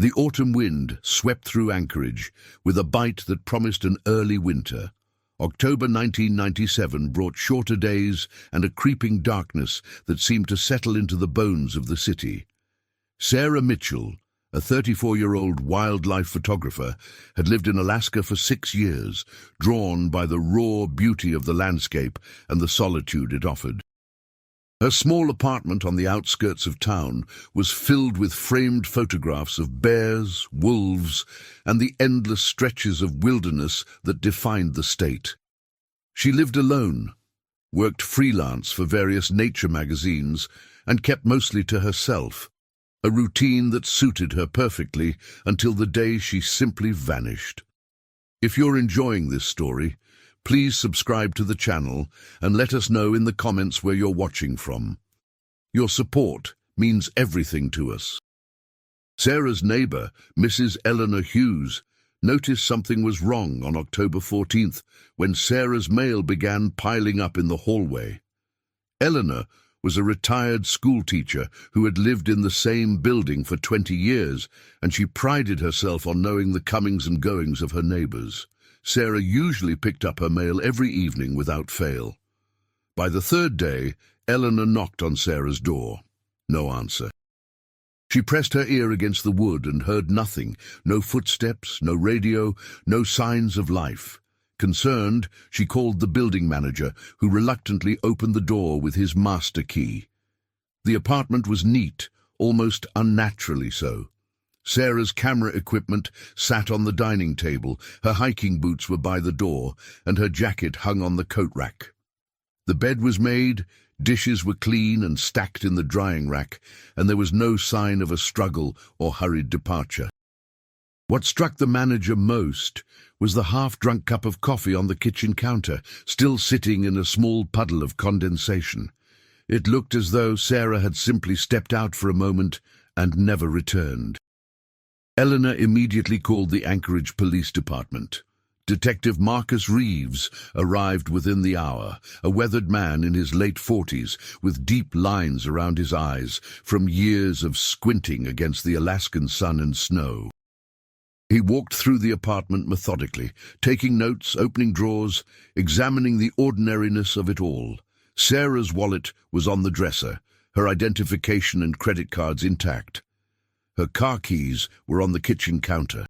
The autumn wind swept through Anchorage with a bite that promised an early winter. October 1997 brought shorter days and a creeping darkness that seemed to settle into the bones of the city. Sarah Mitchell, a 34-year-old wildlife photographer, had lived in Alaska for 6 years, drawn by the raw beauty of the landscape and the solitude it offered. Her small apartment on the outskirts of town was filled with framed photographs of bears, wolves, and the endless stretches of wilderness that defined the state. She lived alone, worked freelance for various nature magazines, and kept mostly to herself, a routine that suited her perfectly until the day she simply vanished. If you're enjoying this story, please subscribe to the channel and let us know in the comments where you're watching from. Your support means everything to us. Sarah's neighbor, Mrs. Eleanor Hughes, noticed something was wrong on October 14th when Sarah's mail began piling up in the hallway. Eleanor was a retired schoolteacher who had lived in the same building for 20 years, and she prided herself on knowing the comings and goings of her neighbors. Sarah usually picked up her mail every evening without fail. By the third day, Eleanor knocked on Sarah's door. No answer. She pressed her ear against the wood and heard nothing, no footsteps, no radio, no signs of life. Concerned, she called the building manager, who reluctantly opened the door with his master key. The apartment was neat, almost unnaturally so. Sarah's camera equipment sat on the dining table, her hiking boots were by the door, and her jacket hung on the coat rack. The bed was made, dishes were clean and stacked in the drying rack, and there was no sign of a struggle or hurried departure. What struck the manager most was the half-drunk cup of coffee on the kitchen counter, still sitting in a small puddle of condensation. It looked as though Sarah had simply stepped out for a moment and never returned. Eleanor immediately called the Anchorage Police Department. Detective Marcus Reeves arrived within the hour, a weathered man in his late 40s with deep lines around his eyes from years of squinting against the Alaskan sun and snow. He walked through the apartment methodically, taking notes, opening drawers, examining the ordinariness of it all. Sarah's wallet was on the dresser, her identification and credit cards intact. Her car keys were on the kitchen counter.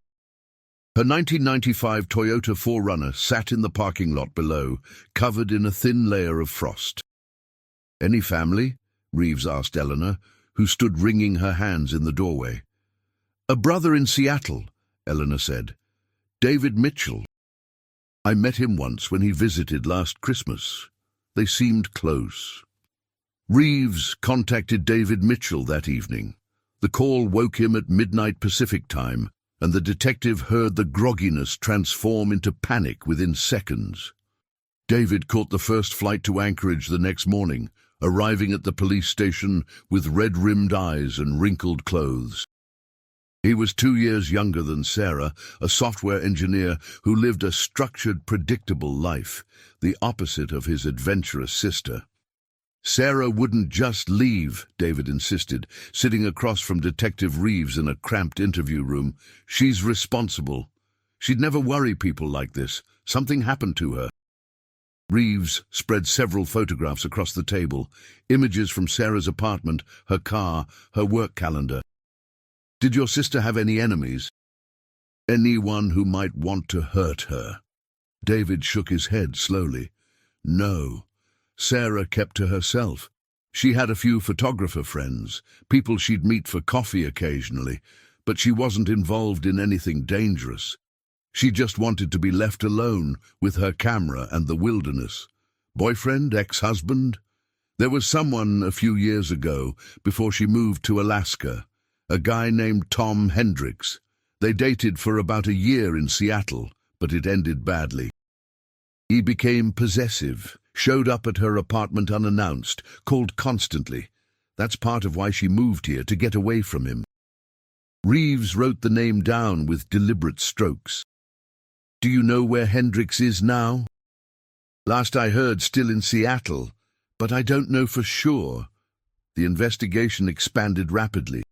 Her 1995 Toyota 4Runner sat in the parking lot below, covered in a thin layer of frost. "Any family?" Reeves asked Eleanor, who stood wringing her hands in the doorway. "A brother in Seattle," Eleanor said. "David Mitchell. I met him once when he visited last Christmas. They seemed close." Reeves contacted David Mitchell that evening. The call woke him at midnight Pacific time, and the detective heard the grogginess transform into panic within seconds. David caught the first flight to Anchorage the next morning, arriving at the police station with red-rimmed eyes and wrinkled clothes. He was 2 years younger than Sarah, a software engineer who lived a structured, predictable life, the opposite of his adventurous sister. "Sarah wouldn't just leave," David insisted, sitting across from Detective Reeves in a cramped interview room. "She's responsible. She'd never worry people like this. Something happened to her." Reeves spread several photographs across the table, images from Sarah's apartment, her car, her work calendar. "Did your sister have any enemies? Anyone who might want to hurt her?" David shook his head slowly. "No. Sarah kept to herself. She had a few photographer friends, people she'd meet for coffee occasionally, but she wasn't involved in anything dangerous. She just wanted to be left alone with her camera and the wilderness. Boyfriend, ex-husband? There was someone a few years ago, before she moved to Alaska, a guy named Tom Hendricks. They dated for about a year in Seattle, but it ended badly. He became possessive, showed up at her apartment unannounced, called constantly. That's part of why she moved here, to get away from him." Reeves wrote the name down with deliberate strokes. "Do you know where Hendricks is now?" "Last I heard, still in Seattle, but I don't know for sure." The investigation expanded rapidly.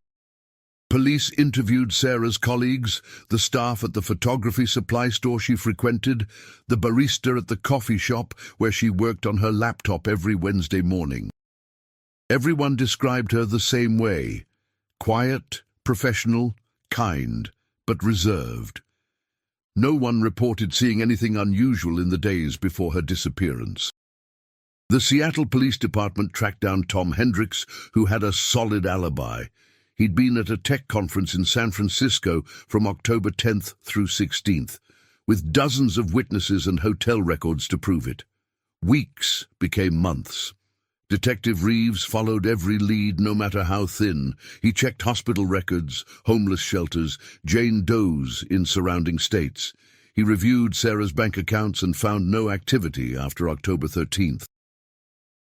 Police interviewed Sarah's colleagues, the staff at the photography supply store she frequented, the barista at the coffee shop where she worked on her laptop every Wednesday morning. Everyone described her the same way: quiet, professional, kind, but reserved. No one reported seeing anything unusual in the days before her disappearance. The Seattle Police Department tracked down Tom Hendricks, who had a solid alibi. He'd been at a tech conference in San Francisco from October 10th through 16th, with dozens of witnesses and hotel records to prove it. Weeks became months. Detective Reeves followed every lead, no matter how thin. He checked hospital records, homeless shelters, Jane Does in surrounding states. He reviewed Sarah's bank accounts and found no activity after October 13th.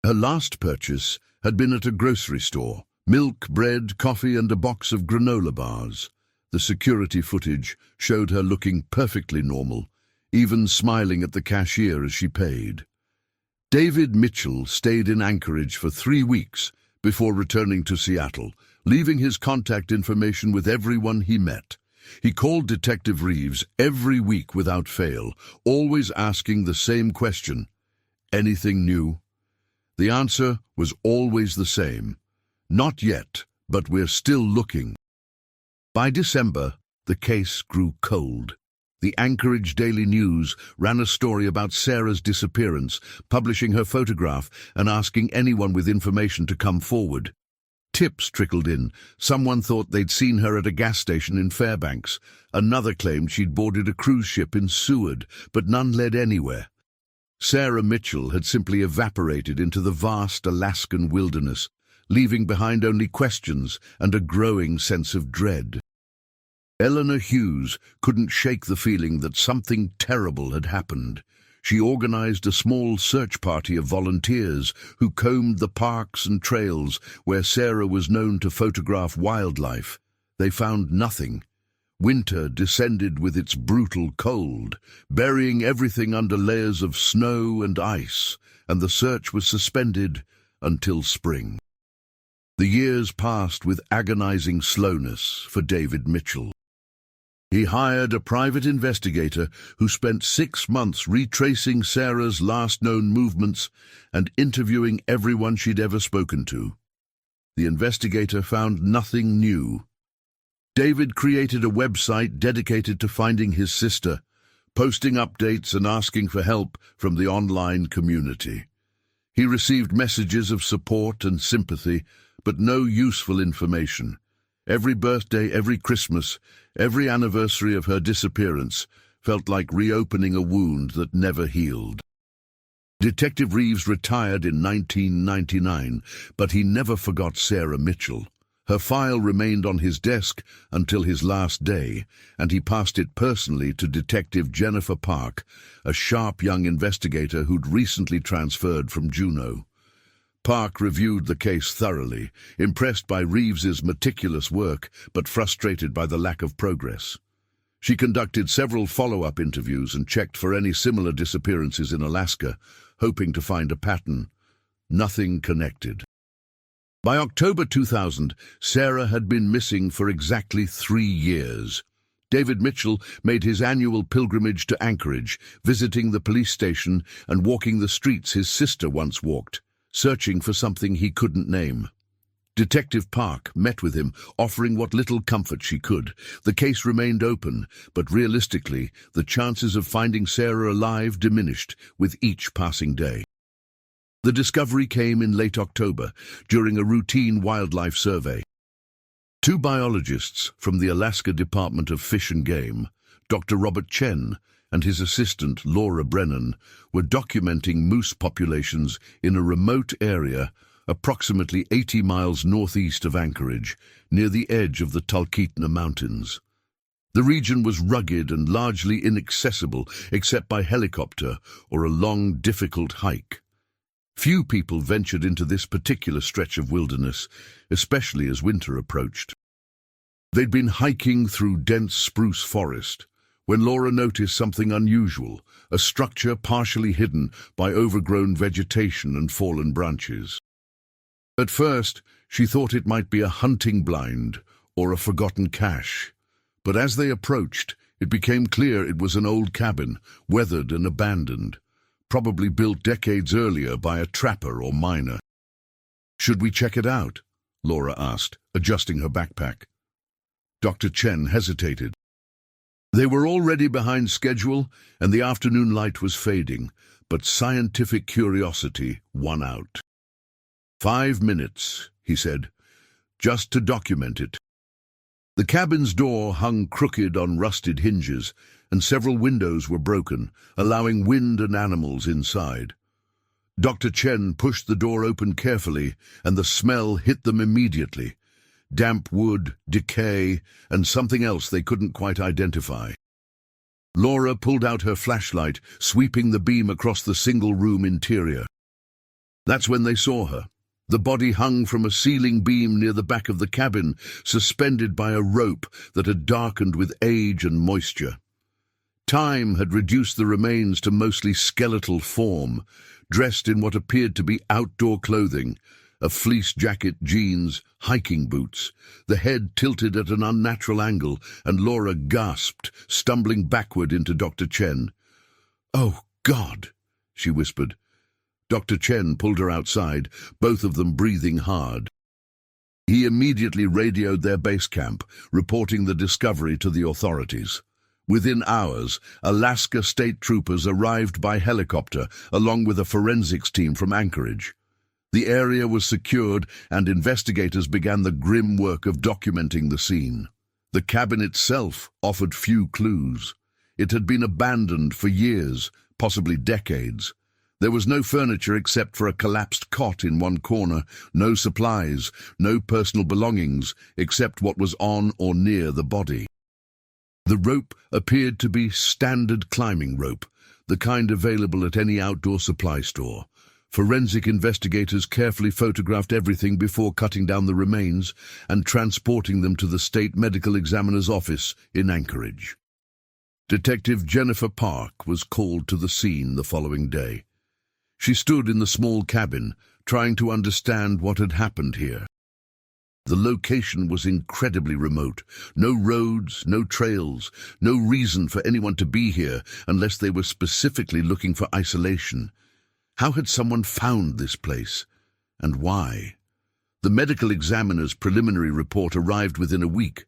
Her last purchase had been at a grocery store. Milk, bread, coffee, and a box of granola bars. The security footage showed her looking perfectly normal, even smiling at the cashier as she paid. David Mitchell stayed in Anchorage for 3 weeks before returning to Seattle, leaving his contact information with everyone he met. He called Detective Reeves every week without fail, always asking the same question: anything new? The answer was always the same: not yet, but we're still looking. By December, the case grew cold. The Anchorage Daily News ran a story about Sarah's disappearance, publishing her photograph and asking anyone with information to come forward. Tips trickled in. Someone thought they'd seen her at a gas station in Fairbanks. Another claimed she'd boarded a cruise ship in Seward, but none led anywhere. Sarah Mitchell had simply evaporated into the vast Alaskan wilderness, leaving behind only questions and a growing sense of dread. Eleanor Hughes couldn't shake the feeling that something terrible had happened. She organized a small search party of volunteers who combed the parks and trails where Sarah was known to photograph wildlife. They found nothing. Winter descended with its brutal cold, burying everything under layers of snow and ice, and the search was suspended until spring. The years passed with agonizing slowness for David Mitchell. He hired a private investigator who spent 6 months retracing Sarah's last known movements and interviewing everyone she'd ever spoken to. The investigator found nothing new. David created a website dedicated to finding his sister, posting updates and asking for help from the online community. He received messages of support and sympathy, but no useful information. Every birthday, every Christmas, every anniversary of her disappearance felt like reopening a wound that never healed. Detective Reeves retired in 1999, but he never forgot Sarah Mitchell. Her file remained on his desk until his last day, and he passed it personally to Detective Jennifer Park, a sharp young investigator who'd recently transferred from Juneau. Park reviewed the case thoroughly, impressed by Reeves's meticulous work, but frustrated by the lack of progress. She conducted several follow-up interviews and checked for any similar disappearances in Alaska, hoping to find a pattern. Nothing connected. By October 2000, Sarah had been missing for exactly 3 years. David Mitchell made his annual pilgrimage to Anchorage, visiting the police station and walking the streets his sister once walked, searching for something he couldn't name. Detective Park met with him, offering what little comfort she could. The case remained open, but realistically, the chances of finding Sarah alive diminished with each passing day. The discovery came in late October, during a routine wildlife survey. 2 biologists from the Alaska Department of Fish and Game, Dr. Robert Chen and his assistant Laura Brennan, were documenting moose populations in a remote area approximately 80 miles northeast of Anchorage, near the edge of the Talkeetna Mountains. The region was rugged and largely inaccessible except by helicopter or a long, difficult hike. Few people ventured into this particular stretch of wilderness, especially as winter approached. They'd been hiking through dense spruce forest when Laura noticed something unusual, a structure partially hidden by overgrown vegetation and fallen branches. At first, she thought it might be a hunting blind or a forgotten cache. But as they approached, it became clear it was an old cabin, weathered and abandoned, probably built decades earlier by a trapper or miner. "Should we check it out?" Laura asked, adjusting her backpack. Dr. Chen hesitated. They were already behind schedule, and the afternoon light was fading, but scientific curiosity won out. 5 minutes, he said, just to document it. The cabin's door hung crooked on rusted hinges, and several windows were broken, allowing wind and animals inside. Dr. Chen pushed the door open carefully, and the smell hit them immediately. Damp wood, decay, and something else they couldn't quite identify. Laura pulled out her flashlight, sweeping the beam across the single-room interior. That's when they saw her. The body hung from a ceiling beam near the back of the cabin, suspended by a rope that had darkened with age and moisture. Time had reduced the remains to mostly skeletal form, dressed in what appeared to be outdoor clothing, a fleece jacket, jeans, hiking boots, the head tilted at an unnatural angle, and Laura gasped, stumbling backward into Dr. Chen. "Oh, God," she whispered. Dr. Chen pulled her outside, both of them breathing hard. He immediately radioed their base camp, reporting the discovery to the authorities. Within hours, Alaska state troopers arrived by helicopter, along with a forensics team from Anchorage. The area was secured, and investigators began the grim work of documenting the scene. The cabin itself offered few clues. It had been abandoned for years, possibly decades. There was no furniture except for a collapsed cot in one corner, no supplies, no personal belongings except what was on or near the body. The rope appeared to be standard climbing rope, the kind available at any outdoor supply store. Forensic investigators carefully photographed everything before cutting down the remains and transporting them to the state medical examiner's office in Anchorage. Detective Jennifer Park was called to the scene the following day. She stood in the small cabin, trying to understand what had happened here. The location was incredibly remote. No roads, no trails, no reason for anyone to be here unless they were specifically looking for isolation. How had someone found this place? And why? The medical examiner's preliminary report arrived within a week.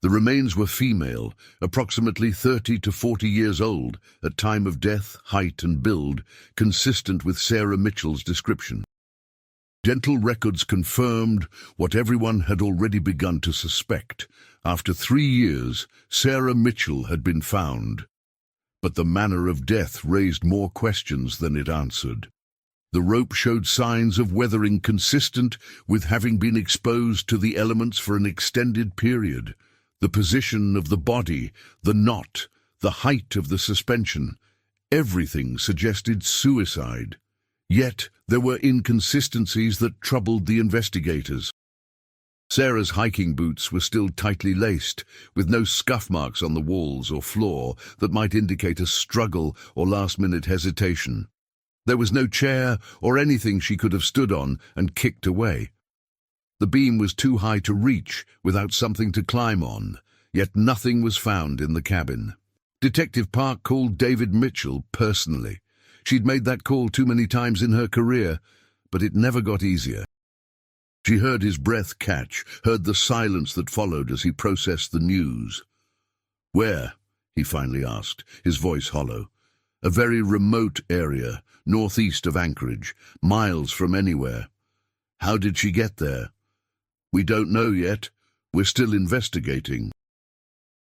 The remains were female, approximately 30 to 40 years old, at time of death, height and build, consistent with Sarah Mitchell's description. Dental records confirmed what everyone had already begun to suspect. After 3 years, Sarah Mitchell had been found. But the manner of death raised more questions than it answered. The rope showed signs of weathering consistent with having been exposed to the elements for an extended period. The position of the body, the knot, the height of the suspension, everything suggested suicide. Yet there were inconsistencies that troubled the investigators. Sarah's hiking boots were still tightly laced, with no scuff marks on the walls or floor that might indicate a struggle or last-minute hesitation. There was no chair or anything she could have stood on and kicked away. The beam was too high to reach without something to climb on, yet nothing was found in the cabin. Detective Park called David Mitchell personally. She'd made that call too many times in her career, but it never got easier. She heard his breath catch, heard the silence that followed as he processed the news. "Where?" he finally asked, his voice hollow. "A very remote area, northeast of Anchorage, miles from anywhere." "How did she get there?" "We don't know yet. We're still investigating."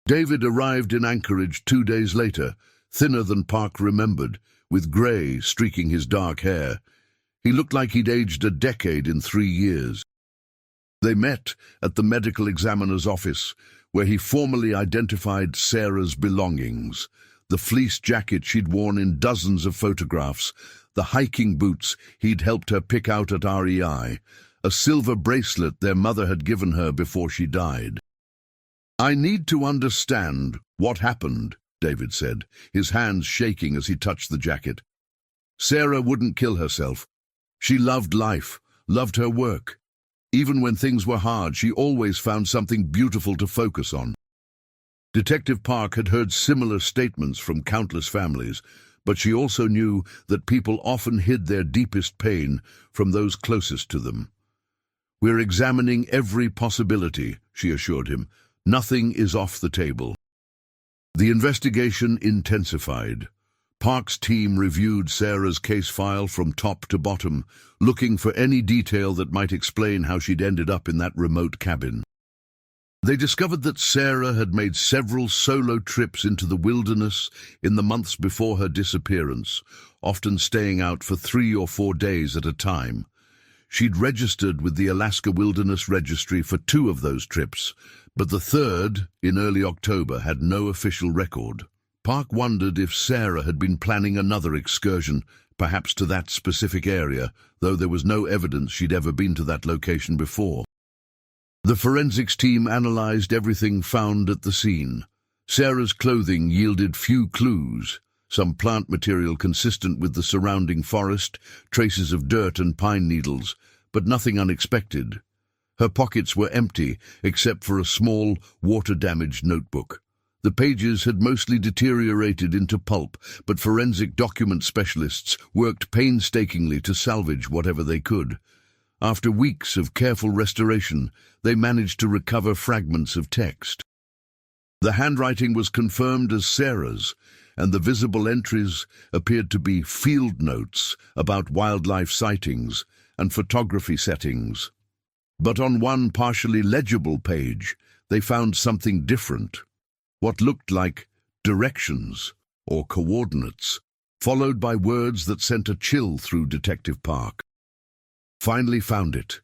David arrived in Anchorage 2 days later, thinner than Park remembered, with grey streaking his dark hair. He looked like he'd aged a decade in 3 years. They met at the medical examiner's office, where he formally identified Sarah's belongings: the fleece jacket she'd worn in dozens of photographs, the hiking boots he'd helped her pick out at REI, a silver bracelet their mother had given her before she died. "I need to understand what happened," David said, his hands shaking as he touched the jacket. "Sarah wouldn't kill herself. She loved life, loved her work. Even when things were hard, she always found something beautiful to focus on. Detective Park had heard similar statements from countless families, but she also knew that people often hid their deepest pain from those closest to them. "We're examining every possibility," she assured him. "Nothing is off the table." The investigation intensified. Park's team reviewed Sarah's case file from top to bottom, looking for any detail that might explain how she'd ended up in that remote cabin. They discovered that Sarah had made several solo trips into the wilderness in the months before her disappearance, often staying out for 3 or 4 days at a time. She'd registered with the Alaska Wilderness Registry for 2 of those trips, but the third, in early October, had no official record. Park wondered if Sarah had been planning another excursion, perhaps to that specific area, though there was no evidence she'd ever been to that location before. The forensics team analyzed everything found at the scene. Sarah's clothing yielded few clues: some plant material consistent with the surrounding forest, traces of dirt and pine needles, but nothing unexpected. Her pockets were empty, except for a small, water-damaged notebook. The pages had mostly deteriorated into pulp, but forensic document specialists worked painstakingly to salvage whatever they could. After weeks of careful restoration, they managed to recover fragments of text. The handwriting was confirmed as Sarah's, and the visible entries appeared to be field notes about wildlife sightings and photography settings. But on one partially legible page, they found something different. What looked like directions or coordinates, followed by words that sent a chill through Detective Park. "Finally found it.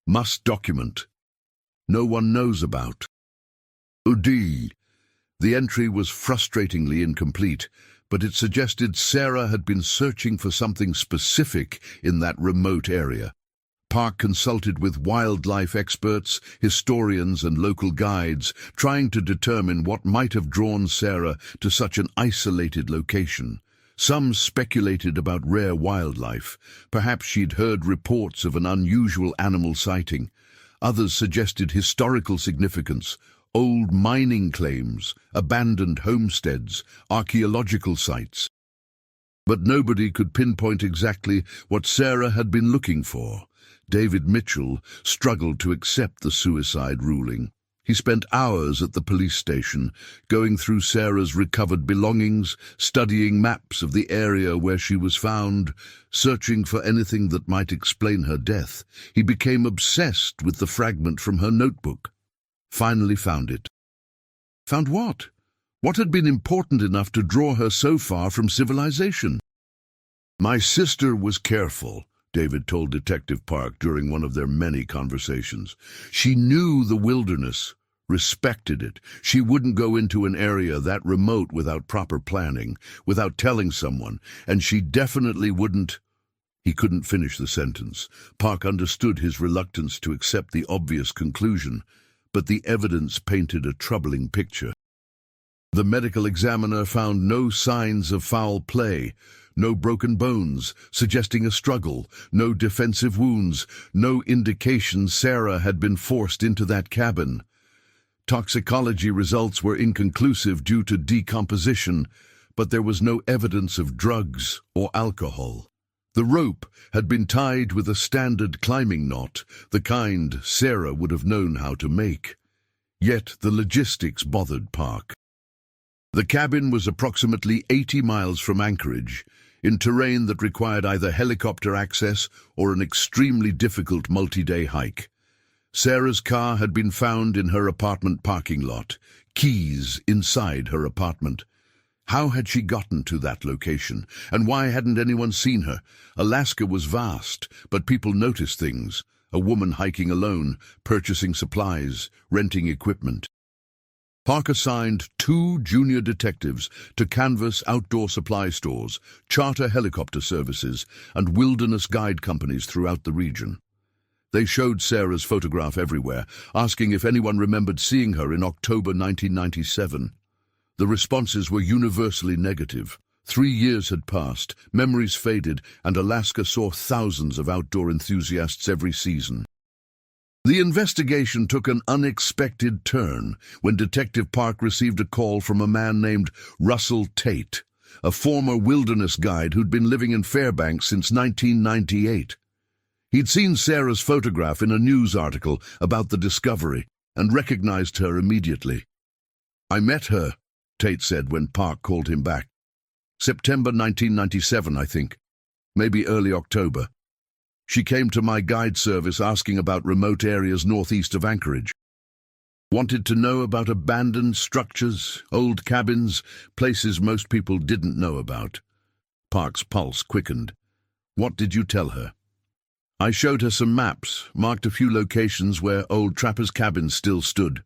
Must document. No one knows about. Udi." The entry was frustratingly incomplete, but it suggested Sarah had been searching for something specific in that remote area. Park consulted with wildlife experts, historians, and local guides, trying to determine what might have drawn Sarah to such an isolated location. Some speculated about rare wildlife. Perhaps she'd heard reports of an unusual animal sighting. Others suggested historical significance: old mining claims, abandoned homesteads, archaeological sites. But nobody could pinpoint exactly what Sarah had been looking for. David Mitchell struggled to accept the suicide ruling. He spent hours at the police station, going through Sarah's recovered belongings, studying maps of the area where she was found, searching for anything that might explain her death. He became obsessed with the fragment from her notebook. Finally found it. Found what? What had been important enough to draw her so far from civilization? "My sister was careful," David told Detective Park during one of their many conversations. "She knew the wilderness, respected it. She wouldn't go into an area that remote without proper planning, without telling someone, and she definitely wouldn't—" He couldn't finish the sentence. Park understood his reluctance to accept the obvious conclusion, but the evidence painted a troubling picture. The medical examiner found no signs of foul play, no broken bones, suggesting a struggle, no defensive wounds, no indication Sarah had been forced into that cabin. Toxicology results were inconclusive due to decomposition, but there was no evidence of drugs or alcohol. The rope had been tied with a standard climbing knot, the kind Sarah would have known how to make. Yet the logistics bothered Park. The cabin was approximately 80 miles from Anchorage, in terrain that required either helicopter access or an extremely difficult multi-day hike. Sarah's car had been found in her apartment parking lot, keys inside her apartment. How had she gotten to that location, and why hadn't anyone seen her? Alaska was vast, but people noticed things: a woman hiking alone, purchasing supplies, renting equipment. Park assigned 2 junior detectives to canvass outdoor supply stores, charter helicopter services, and wilderness guide companies throughout the region. They showed Sarah's photograph everywhere, asking if anyone remembered seeing her in October 1997. The responses were universally negative. 3 years had passed, memories faded, and Alaska saw thousands of outdoor enthusiasts every season. The investigation took an unexpected turn when Detective Park received a call from a man named Russell Tate, a former wilderness guide who'd been living in Fairbanks since 1998. He'd seen Sarah's photograph in a news article about the discovery and recognized her immediately. "I met her," Tate said when Park called him back. "September 1997, I think. Maybe early October. She came to my guide service asking about remote areas northeast of Anchorage. Wanted to know about abandoned structures, old cabins, places most people didn't know about." Park's pulse quickened. "What did you tell her?" "I showed her some maps, marked a few locations where old trappers' cabins still stood.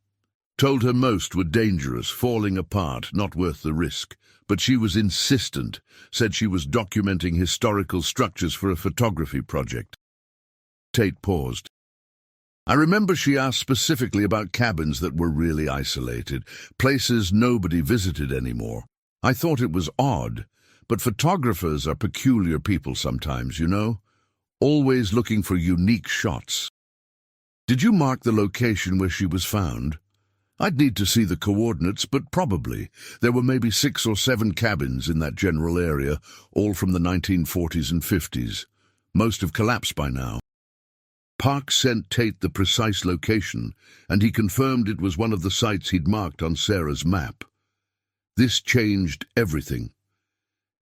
Told her most were dangerous, falling apart, not worth the risk. But she was insistent, said she was documenting historical structures for a photography project." Tate paused. "I remember she asked specifically about cabins that were really isolated, places nobody visited anymore. I thought it was odd, but photographers are peculiar people sometimes, you know? Always looking for unique shots." "Did you mark the location where she was found?" "I'd need to see the coordinates, but probably. There were maybe 6 or 7 cabins in that general area, all from the 1940s and 50s. Most have collapsed by now." Park sent Tate the precise location, and he confirmed it was one of the sites he'd marked on Sarah's map. This changed everything.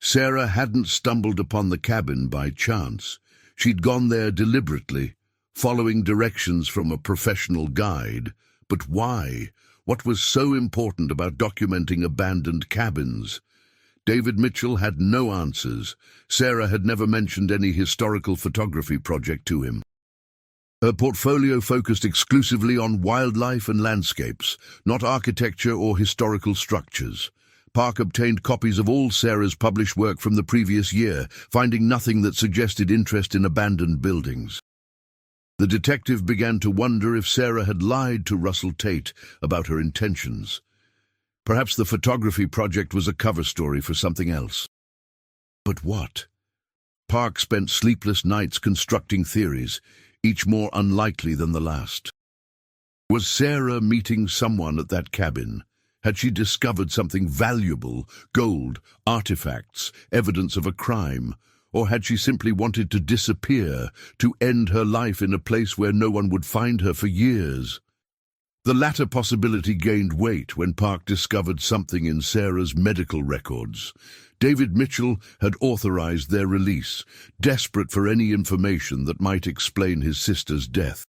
Sarah hadn't stumbled upon the cabin by chance. She'd gone there deliberately, following directions from a professional guide. But why? What was so important about documenting abandoned cabins? David Mitchell had no answers. Sarah had never mentioned any historical photography project to him. Her portfolio focused exclusively on wildlife and landscapes, not architecture or historical structures. Park obtained copies of all Sarah's published work from the previous year, finding nothing that suggested interest in abandoned buildings. The detective began to wonder if Sarah had lied to Russell Tate about her intentions. Perhaps the photography project was a cover story for something else. But what? Park spent sleepless nights constructing theories, each more unlikely than the last. Was Sarah meeting someone at that cabin? Had she discovered something valuable, gold, artifacts, evidence of a crime? Or had she simply wanted to disappear, to end her life in a place where no one would find her for years? The latter possibility gained weight when Park discovered something in Sarah's medical records. David Mitchell had authorized their release, desperate for any information that might explain his sister's death.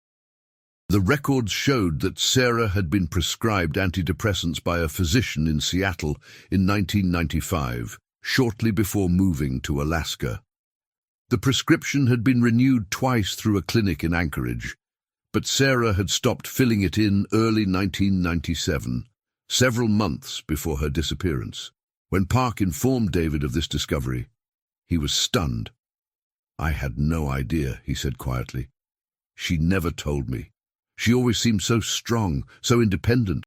The records showed that Sarah had been prescribed antidepressants by a physician in Seattle in 1995, shortly before moving to Alaska. The prescription had been renewed twice through a clinic in Anchorage, but Sarah had stopped filling it in early 1997, several months before her disappearance. When Park informed David of this discovery, he was stunned. "I had no idea," he said quietly. "She never told me. She always seemed so strong, so independent."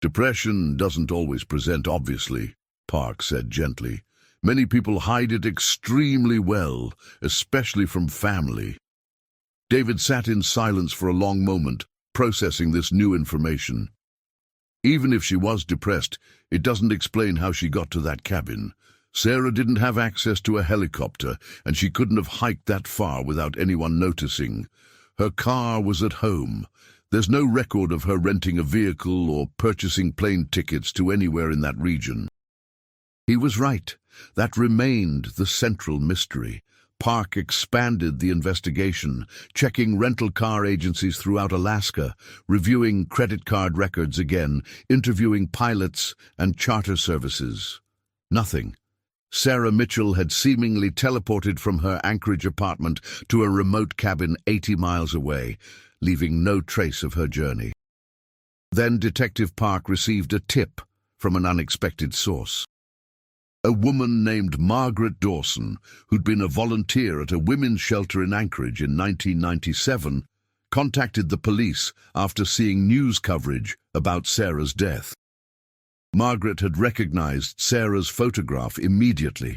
"Depression doesn't always present obviously," Park said gently. "Many people hide it extremely well, especially from family." David sat in silence for a long moment, processing this new information. Even if she was depressed, it doesn't explain how she got to that cabin. Sarah didn't have access to a helicopter, and she couldn't have hiked that far without anyone noticing. Her car was at home. There's no record of her renting a vehicle or purchasing plane tickets to anywhere in that region. He was right. That remained the central mystery. Park expanded the investigation, checking rental car agencies throughout Alaska, reviewing credit card records again, interviewing pilots and charter services. Nothing. Sarah Mitchell had seemingly teleported from her Anchorage apartment to a remote cabin 80 miles away, leaving no trace of her journey. Then Detective Park received a tip from an unexpected source. A woman named Margaret Dawson, who'd been a volunteer at a women's shelter in Anchorage in 1997, contacted the police after seeing news coverage about Sarah's death. Margaret had recognized Sarah's photograph immediately.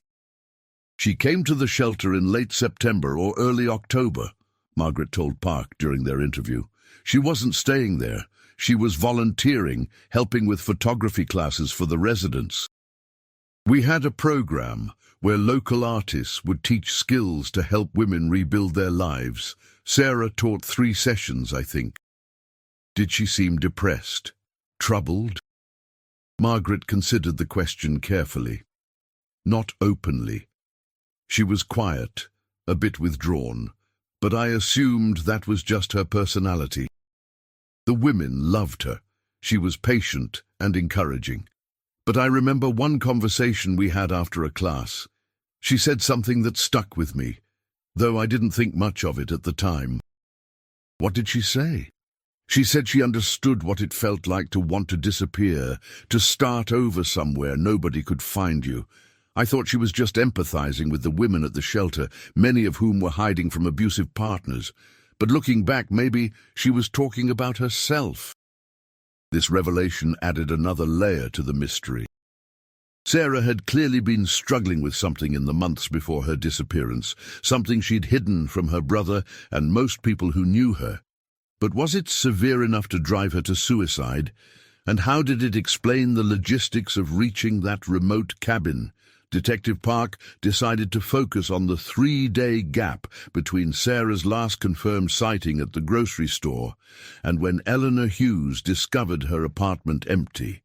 She came to the shelter in late September or early October, Margaret told Park during their interview. She wasn't staying there. She was volunteering, helping with photography classes for the residents. We had a program where local artists would teach skills to help women rebuild their lives. Sarah taught 3 sessions, I think. Did she seem depressed? Troubled? Margaret considered the question carefully. Not openly. She was quiet, a bit withdrawn, but I assumed that was just her personality. The women loved her. She was patient and encouraging. But I remember one conversation we had after a class. She said something that stuck with me, though I didn't think much of it at the time. What did she say? She said she understood what it felt like to want to disappear, to start over somewhere nobody could find you. I thought she was just empathizing with the women at the shelter, many of whom were hiding from abusive partners. But looking back, maybe she was talking about herself. This revelation added another layer to the mystery. Sarah had clearly been struggling with something in the months before her disappearance, something she'd hidden from her brother and most people who knew her. But was it severe enough to drive her to suicide? And how did it explain the logistics of reaching that remote cabin? Detective Park decided to focus on the 3-day gap between Sarah's last confirmed sighting at the grocery store and when Eleanor Hughes discovered her apartment empty.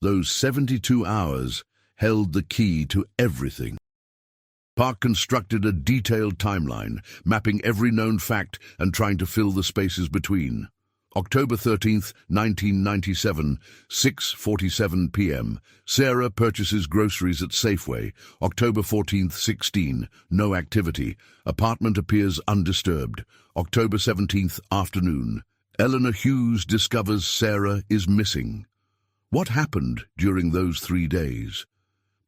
Those 72 hours held the key to everything. Park constructed a detailed timeline, mapping every known fact and trying to fill the spaces between. October 13th, 1997, 6:47 p.m. Sarah purchases groceries at Safeway. October 14th, 16, no activity. Apartment appears undisturbed. October 17th, afternoon. Eleanor Hughes discovers Sarah is missing. What happened during those 3 days?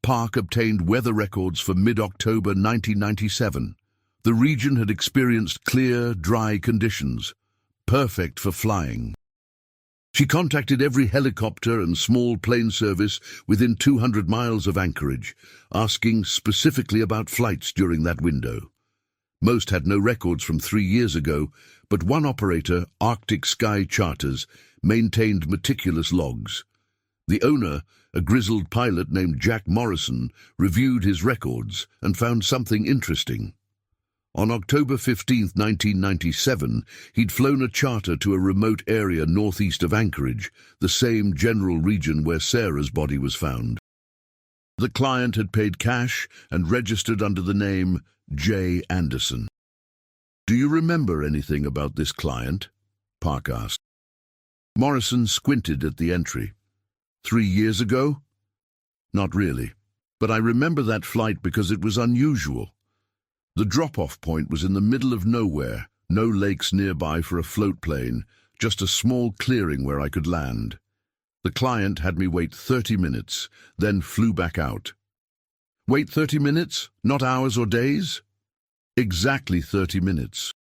Park obtained weather records for mid-October 1997. The region had experienced clear, dry conditions, perfect for flying. She contacted every helicopter and small plane service within 200 miles of Anchorage, asking specifically about flights during that window. Most had no records from 3 years ago, but one operator, Arctic Sky Charters, maintained meticulous logs. The owner, a grizzled pilot named Jack Morrison, reviewed his records and found something interesting. On October 15, 1997, he'd flown a charter to a remote area northeast of Anchorage, the same general region where Sarah's body was found. The client had paid cash and registered under the name J. Anderson. "Do you remember anything about this client?" Park asked. Morrison squinted at the entry. 3 years ago? Not really, but I remember that flight because it was unusual. The drop-off point was in the middle of nowhere, no lakes nearby for a float plane, just a small clearing where I could land. The client had me wait 30 minutes, then flew back out. Wait 30 minutes? Not hours or days? Exactly 30 minutes.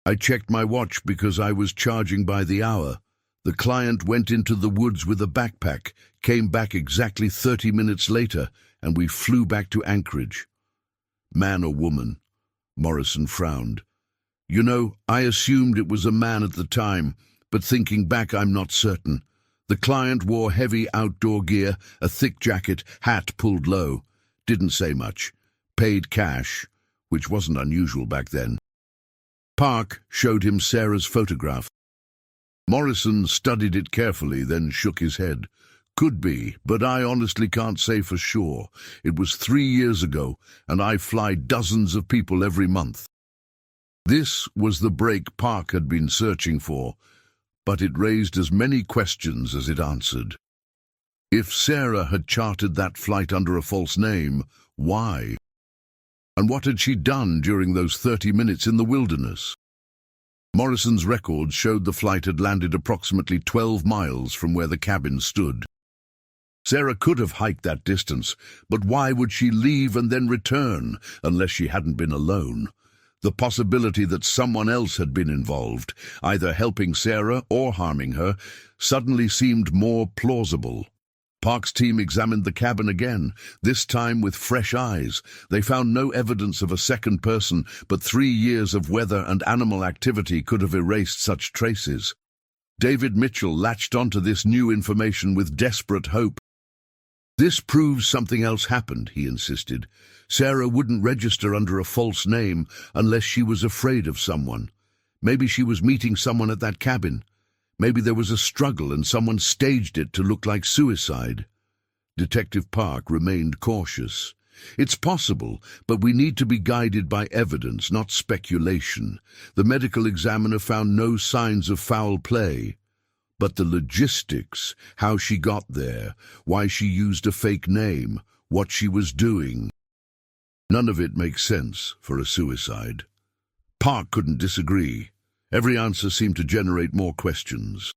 I checked my watch because I was charging by the hour. The client went into the woods with a backpack, came back exactly 30 minutes later, and we flew back to Anchorage. Man or woman? Morrison frowned. You know, I assumed it was a man at the time, but thinking back, I'm not certain. The client wore heavy outdoor gear, a thick jacket, hat pulled low. Didn't say much. Paid cash, which wasn't unusual back then. Park showed him Sarah's photograph. Morrison studied it carefully, then shook his head. Could be, but I honestly can't say for sure. It was 3 years ago, and I fly dozens of people every month. This was the break Park had been searching for, but it raised as many questions as it answered. If Sarah had chartered that flight under a false name, why? And what had she done during those 30 minutes in the wilderness? Morrison's records showed the flight had landed approximately 12 miles from where the cabin stood. Sarah could have hiked that distance, but why would she leave and then return, unless she hadn't been alone? The possibility that someone else had been involved, either helping Sarah or harming her, suddenly seemed more plausible. Park's team examined the cabin again, this time with fresh eyes. They found no evidence of a second person, but 3 years of weather and animal activity could have erased such traces. David Mitchell latched onto this new information with desperate hope. "This proves something else happened," he insisted. "Sarah wouldn't register under a false name unless she was afraid of someone. Maybe she was meeting someone at that cabin. Maybe there was a struggle and someone staged it to look like suicide." Detective Park remained cautious. "It's possible, but we need to be guided by evidence, not speculation. The medical examiner found no signs of foul play. But the logistics, how she got there, why she used a fake name, what she was doing, none of it makes sense for a suicide." Park couldn't disagree. Every answer seemed to generate more questions.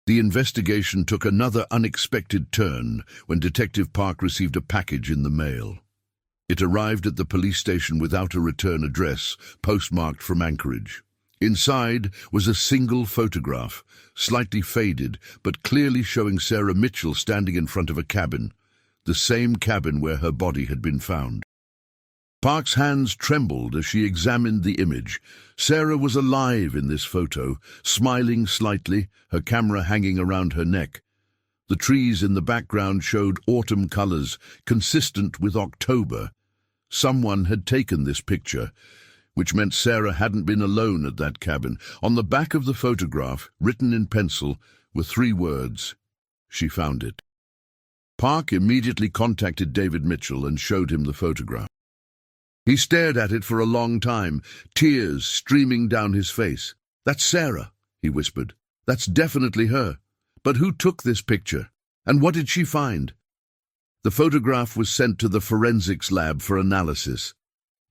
The investigation took another unexpected turn when Detective Park received a package in the mail. It arrived at the police station without a return address, postmarked from Anchorage. Inside was a single photograph, slightly faded, but clearly showing Sarah Mitchell standing in front of a cabin, the same cabin where her body had been found. Park's hands trembled as she examined the image. Sarah was alive in this photo, smiling slightly, her camera hanging around her neck. The trees in the background showed autumn colors, consistent with October. Someone had taken this picture, which meant Sarah hadn't been alone at that cabin. On the back of the photograph, written in pencil, were 3 words. She found it. Park immediately contacted David Mitchell and showed him the photograph. He stared at it for a long time, tears streaming down his face. "That's Sarah," he whispered. "That's definitely her. But who took this picture? And what did she find?" The photograph was sent to the forensics lab for analysis.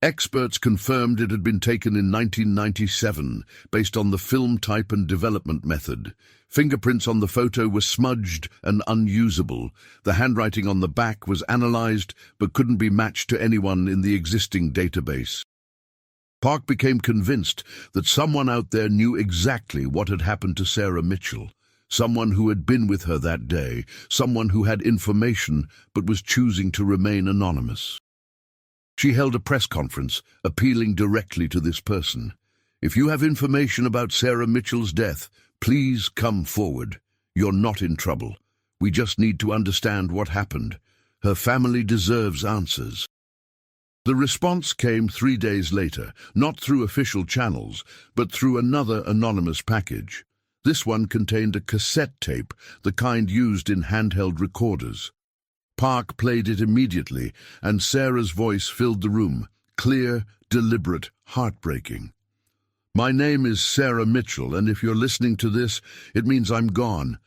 Experts confirmed it had been taken in 1997, based on the film type and development method. Fingerprints on the photo were smudged and unusable. The handwriting on the back was analyzed, but couldn't be matched to anyone in the existing database. Park became convinced that someone out there knew exactly what had happened to Sarah Mitchell. Someone who had been with her that day, someone who had information but was choosing to remain anonymous. She held a press conference, appealing directly to this person. "If you have information about Sarah Mitchell's death, please come forward. You're not in trouble. We just need to understand what happened. Her family deserves answers." The response came 3 days later, not through official channels, but through another anonymous package. This one contained a cassette tape, the kind used in handheld recorders. Park played it immediately, and Sarah's voice filled the room, clear, deliberate, heartbreaking. "My name is Sarah Mitchell, and if you're listening to this, it means I'm gone.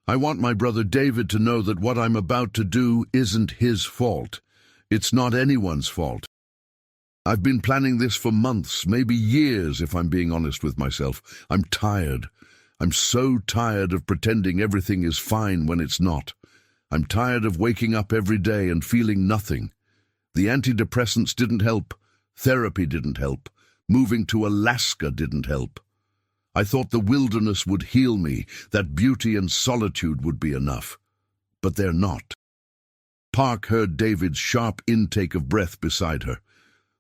I want my brother David to know that what I'm about to do isn't his fault. It's not anyone's fault. I've been planning this for months, maybe years, if I'm being honest with myself. I'm tired. I'm so tired of pretending everything is fine when it's not. I'm tired of waking up every day and feeling nothing. The antidepressants didn't help. Therapy didn't help. Moving to Alaska didn't help. I thought the wilderness would heal me, that beauty and solitude would be enough. But they're not." Park heard David's sharp intake of breath beside her.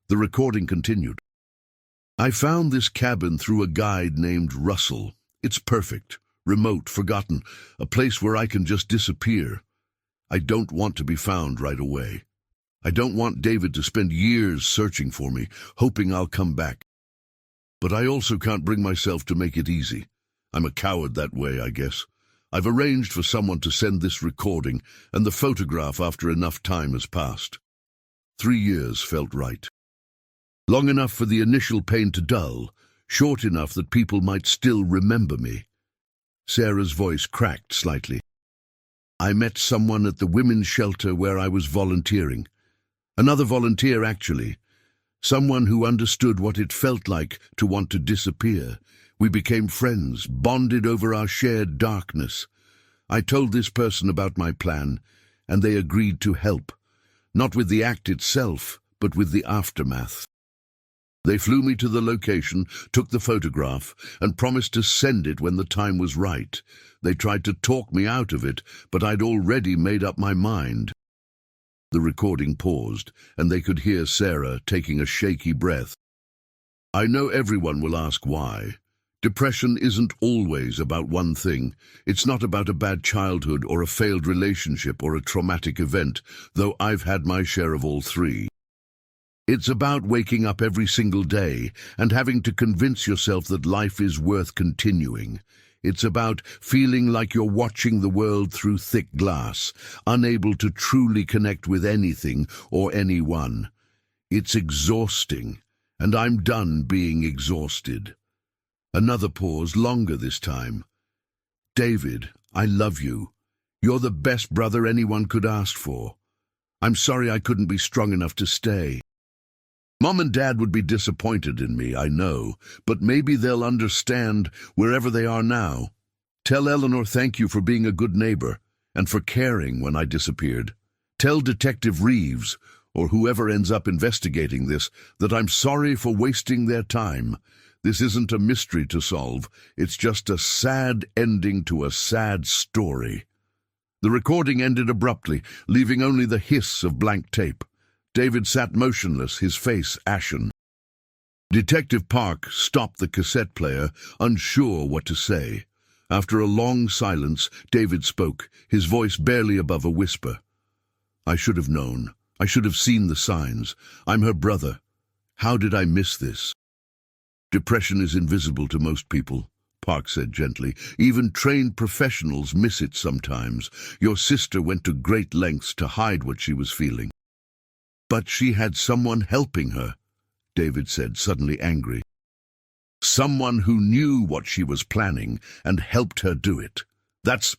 The recording continued. "I found this cabin through a guide named Russell. It's perfect, remote, forgotten, a place where I can just disappear. I don't want to be found right away. I don't want David to spend years searching for me, hoping I'll come back. But I also can't bring myself to make it easy. I'm a coward that way, I guess. I've arranged for someone to send this recording and the photograph after enough time has passed. 3 years felt right. Long enough for the initial pain to dull, short enough that people might still remember me." Sarah's voice cracked slightly. "I met someone at the women's shelter where I was volunteering. Another volunteer, actually. Someone who understood what it felt like to want to disappear. We became friends, bonded over our shared darkness. I told this person about my plan, and they agreed to help. Not with the act itself, but with the aftermath." They flew me to the location, took the photograph, and promised to send it when the time was right. They tried to talk me out of it, but I'd already made up my mind. The recording paused, and they could hear Sarah taking a shaky breath. I know everyone will ask why. Depression isn't always about one thing. It's not about a bad childhood or a failed relationship or a traumatic event, though I've had my share of all three. It's about waking up every single day and having to convince yourself that life is worth continuing. It's about feeling like you're watching the world through thick glass, unable to truly connect with anything or anyone. It's exhausting, and I'm done being exhausted. Another pause, longer this time. David, I love you. You're the best brother anyone could ask for. I'm sorry I couldn't be strong enough to stay. Mom and Dad would be disappointed in me, I know, but maybe they'll understand wherever they are now. Tell Eleanor thank you for being a good neighbor and for caring when I disappeared. Tell Detective Reeves, or whoever ends up investigating this, that I'm sorry for wasting their time. This isn't a mystery to solve. It's just a sad ending to a sad story. The recording ended abruptly, leaving only the hiss of blank tape. David sat motionless, his face ashen. Detective Park stopped the cassette player, unsure what to say. After a long silence, David spoke, his voice barely above a whisper. I should have known. I should have seen the signs. I'm her brother. How did I miss this? Depression is invisible to most people, Park said gently. Even trained professionals miss it sometimes. Your sister went to great lengths to hide what she was feeling. But she had someone helping her, David said, suddenly angry. Someone who knew what she was planning and helped her do it. That's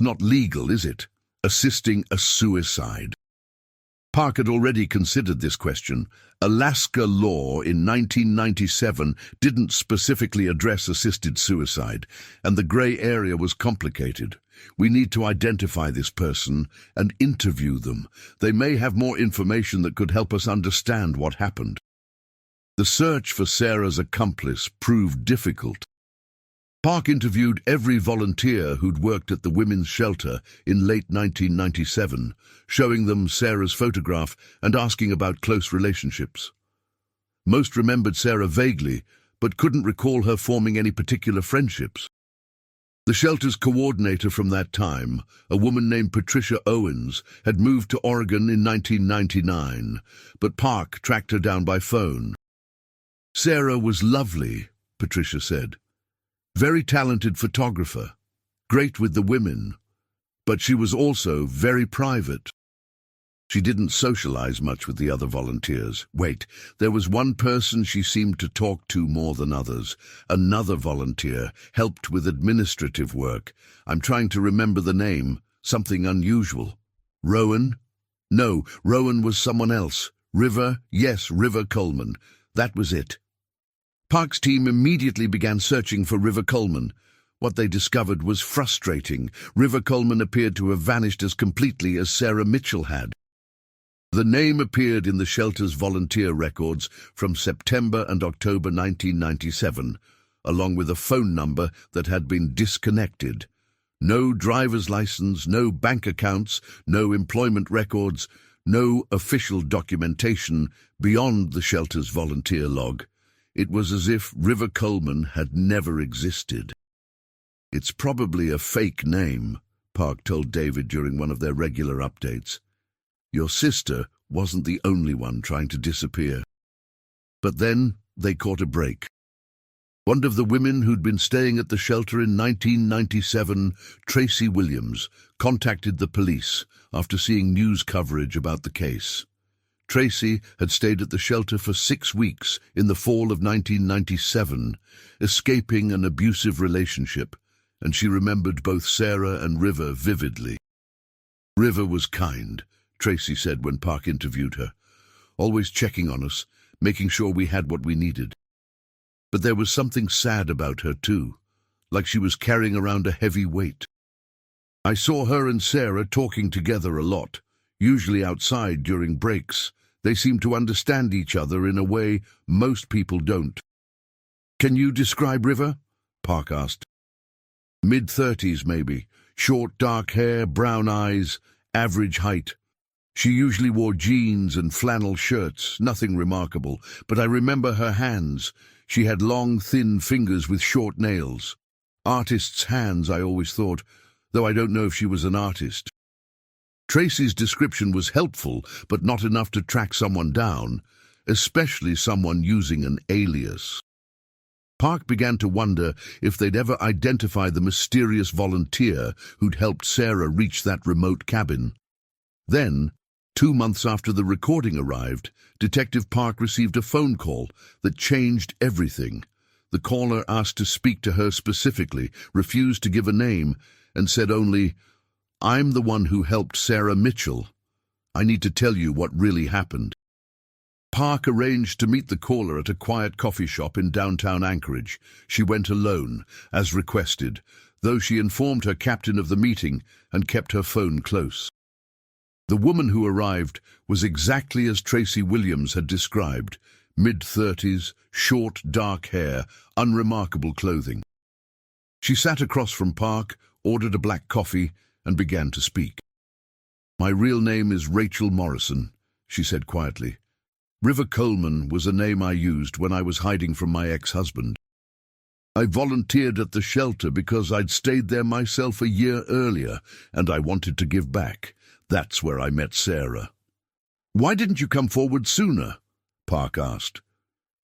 not legal, is it? Assisting a suicide. Park had already considered this question. Alaska law in 1997 didn't specifically address assisted suicide, and the gray area was complicated. We need to identify this person and interview them. They may have more information that could help us understand what happened. The search for Sarah's accomplice proved difficult. Park interviewed every volunteer who'd worked at the women's shelter in late 1997, showing them Sarah's photograph and asking about close relationships. Most remembered Sarah vaguely, but couldn't recall her forming any particular friendships. The shelter's coordinator from that time, a woman named Patricia Owens, had moved to Oregon in 1999, but Park tracked her down by phone. Sarah was lovely, Patricia said. Very talented photographer, great with the women, but she was also very private. She didn't socialize much with the other volunteers. Wait, there was one person she seemed to talk to more than others. Another volunteer helped with administrative work. I'm trying to remember the name. Something unusual. Rowan? No, Rowan was someone else. River? Yes, River Coleman. That was it. Park's team immediately began searching for River Coleman. What they discovered was frustrating. River Coleman appeared to have vanished as completely as Sarah Mitchell had. The name appeared in the shelter's volunteer records from September and October 1997, along with a phone number that had been disconnected. No driver's license, no bank accounts, no employment records, no official documentation beyond the shelter's volunteer log. It was as if River Coleman had never existed. It's probably a fake name, Park told David during one of their regular updates. Your sister wasn't the only one trying to disappear. But then they caught a break. One of the women who'd been staying at the shelter in 1997, Tracy Williams, contacted the police after seeing news coverage about the case. Tracy had stayed at the shelter for 6 weeks in the fall of 1997, escaping an abusive relationship, and she remembered both Sarah and River vividly. River was kind, Tracy said when Park interviewed her, always checking on us, making sure we had what we needed. But there was something sad about her too, like she was carrying around a heavy weight. I saw her and Sarah talking together a lot, usually outside during breaks. They seem to understand each other in a way most people don't. "Can you describe River?" Park asked. "Mid-30s, maybe. Short, dark hair, brown eyes, average height. She usually wore jeans and flannel shirts, nothing remarkable, but I remember her hands. She had long, thin fingers with short nails. Artist's hands, I always thought, though I don't know if she was an artist." Tracy's description was helpful, but not enough to track someone down, especially someone using an alias. Park began to wonder if they'd ever identify the mysterious volunteer who'd helped Sarah reach that remote cabin. Then, 2 months after the recording arrived, Detective Park received a phone call that changed everything. The caller asked to speak to her specifically, refused to give a name, and said only, "I'm the one who helped Sarah Mitchell. I need to tell you what really happened." Park arranged to meet the caller at a quiet coffee shop in downtown Anchorage. She went alone, as requested, though she informed her captain of the meeting and kept her phone close. The woman who arrived was exactly as Tracy Williams had described: mid-30s, short, dark hair, unremarkable clothing. She sat across from Park, ordered a black coffee, and began to speak. "My real name is Rachel Morrison," she said quietly. "River Coleman was a name I used when I was hiding from my ex-husband. I volunteered at the shelter because I'd stayed there myself a year earlier, and I wanted to give back. That's where I met Sarah." "Why didn't you come forward sooner?" Park asked.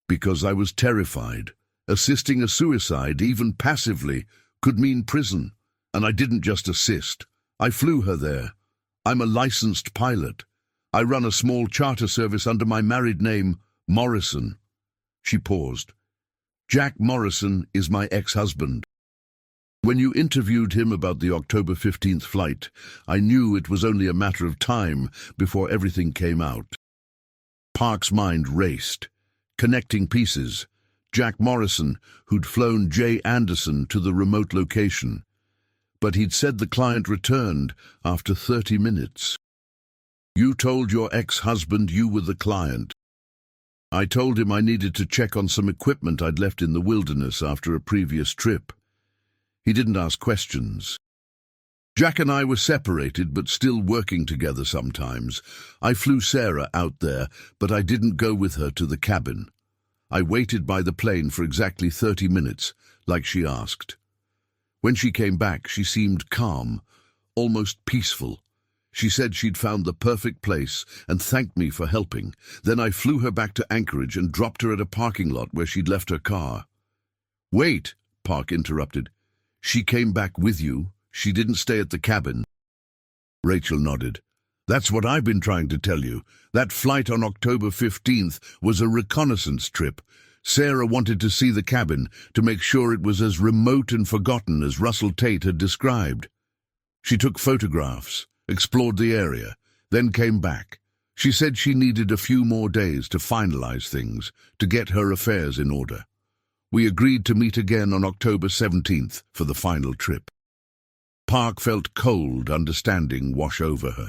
"Because I was terrified. Assisting a suicide, even passively, could mean prison, and I didn't just assist. I flew her there. I'm a licensed pilot. I run a small charter service under my married name, Morrison." She paused. "Jack Morrison is my ex-husband. When you interviewed him about the October 15th flight, I knew it was only a matter of time before everything came out." Park's mind raced, connecting pieces. Jack Morrison, who'd flown Jay Anderson to the remote location. But he'd said the client returned after 30 minutes. "You told your ex-husband you were the client." "I told him I needed to check on some equipment I'd left in the wilderness after a previous trip. He didn't ask questions. Jack and I were separated but still working together sometimes. I flew Sarah out there, but I didn't go with her to the cabin. I waited by the plane for exactly 30 minutes, like she asked. When she came back, she seemed calm, almost peaceful. She said she'd found the perfect place and thanked me for helping. Then I flew her back to Anchorage and dropped her at a parking lot where she'd left her car." "Wait," Park interrupted. "She came back with you? She didn't stay at the cabin?" Rachel nodded. "That's what I've been trying to tell you. That flight on October 15th was a reconnaissance trip. Sarah wanted to see the cabin, to make sure it was as remote and forgotten as Russell Tate had described. She took photographs, explored the area, then came back. She said she needed a few more days to finalize things, to get her affairs in order. We agreed to meet again on October 17th for the final trip." Park felt cold understanding wash over her.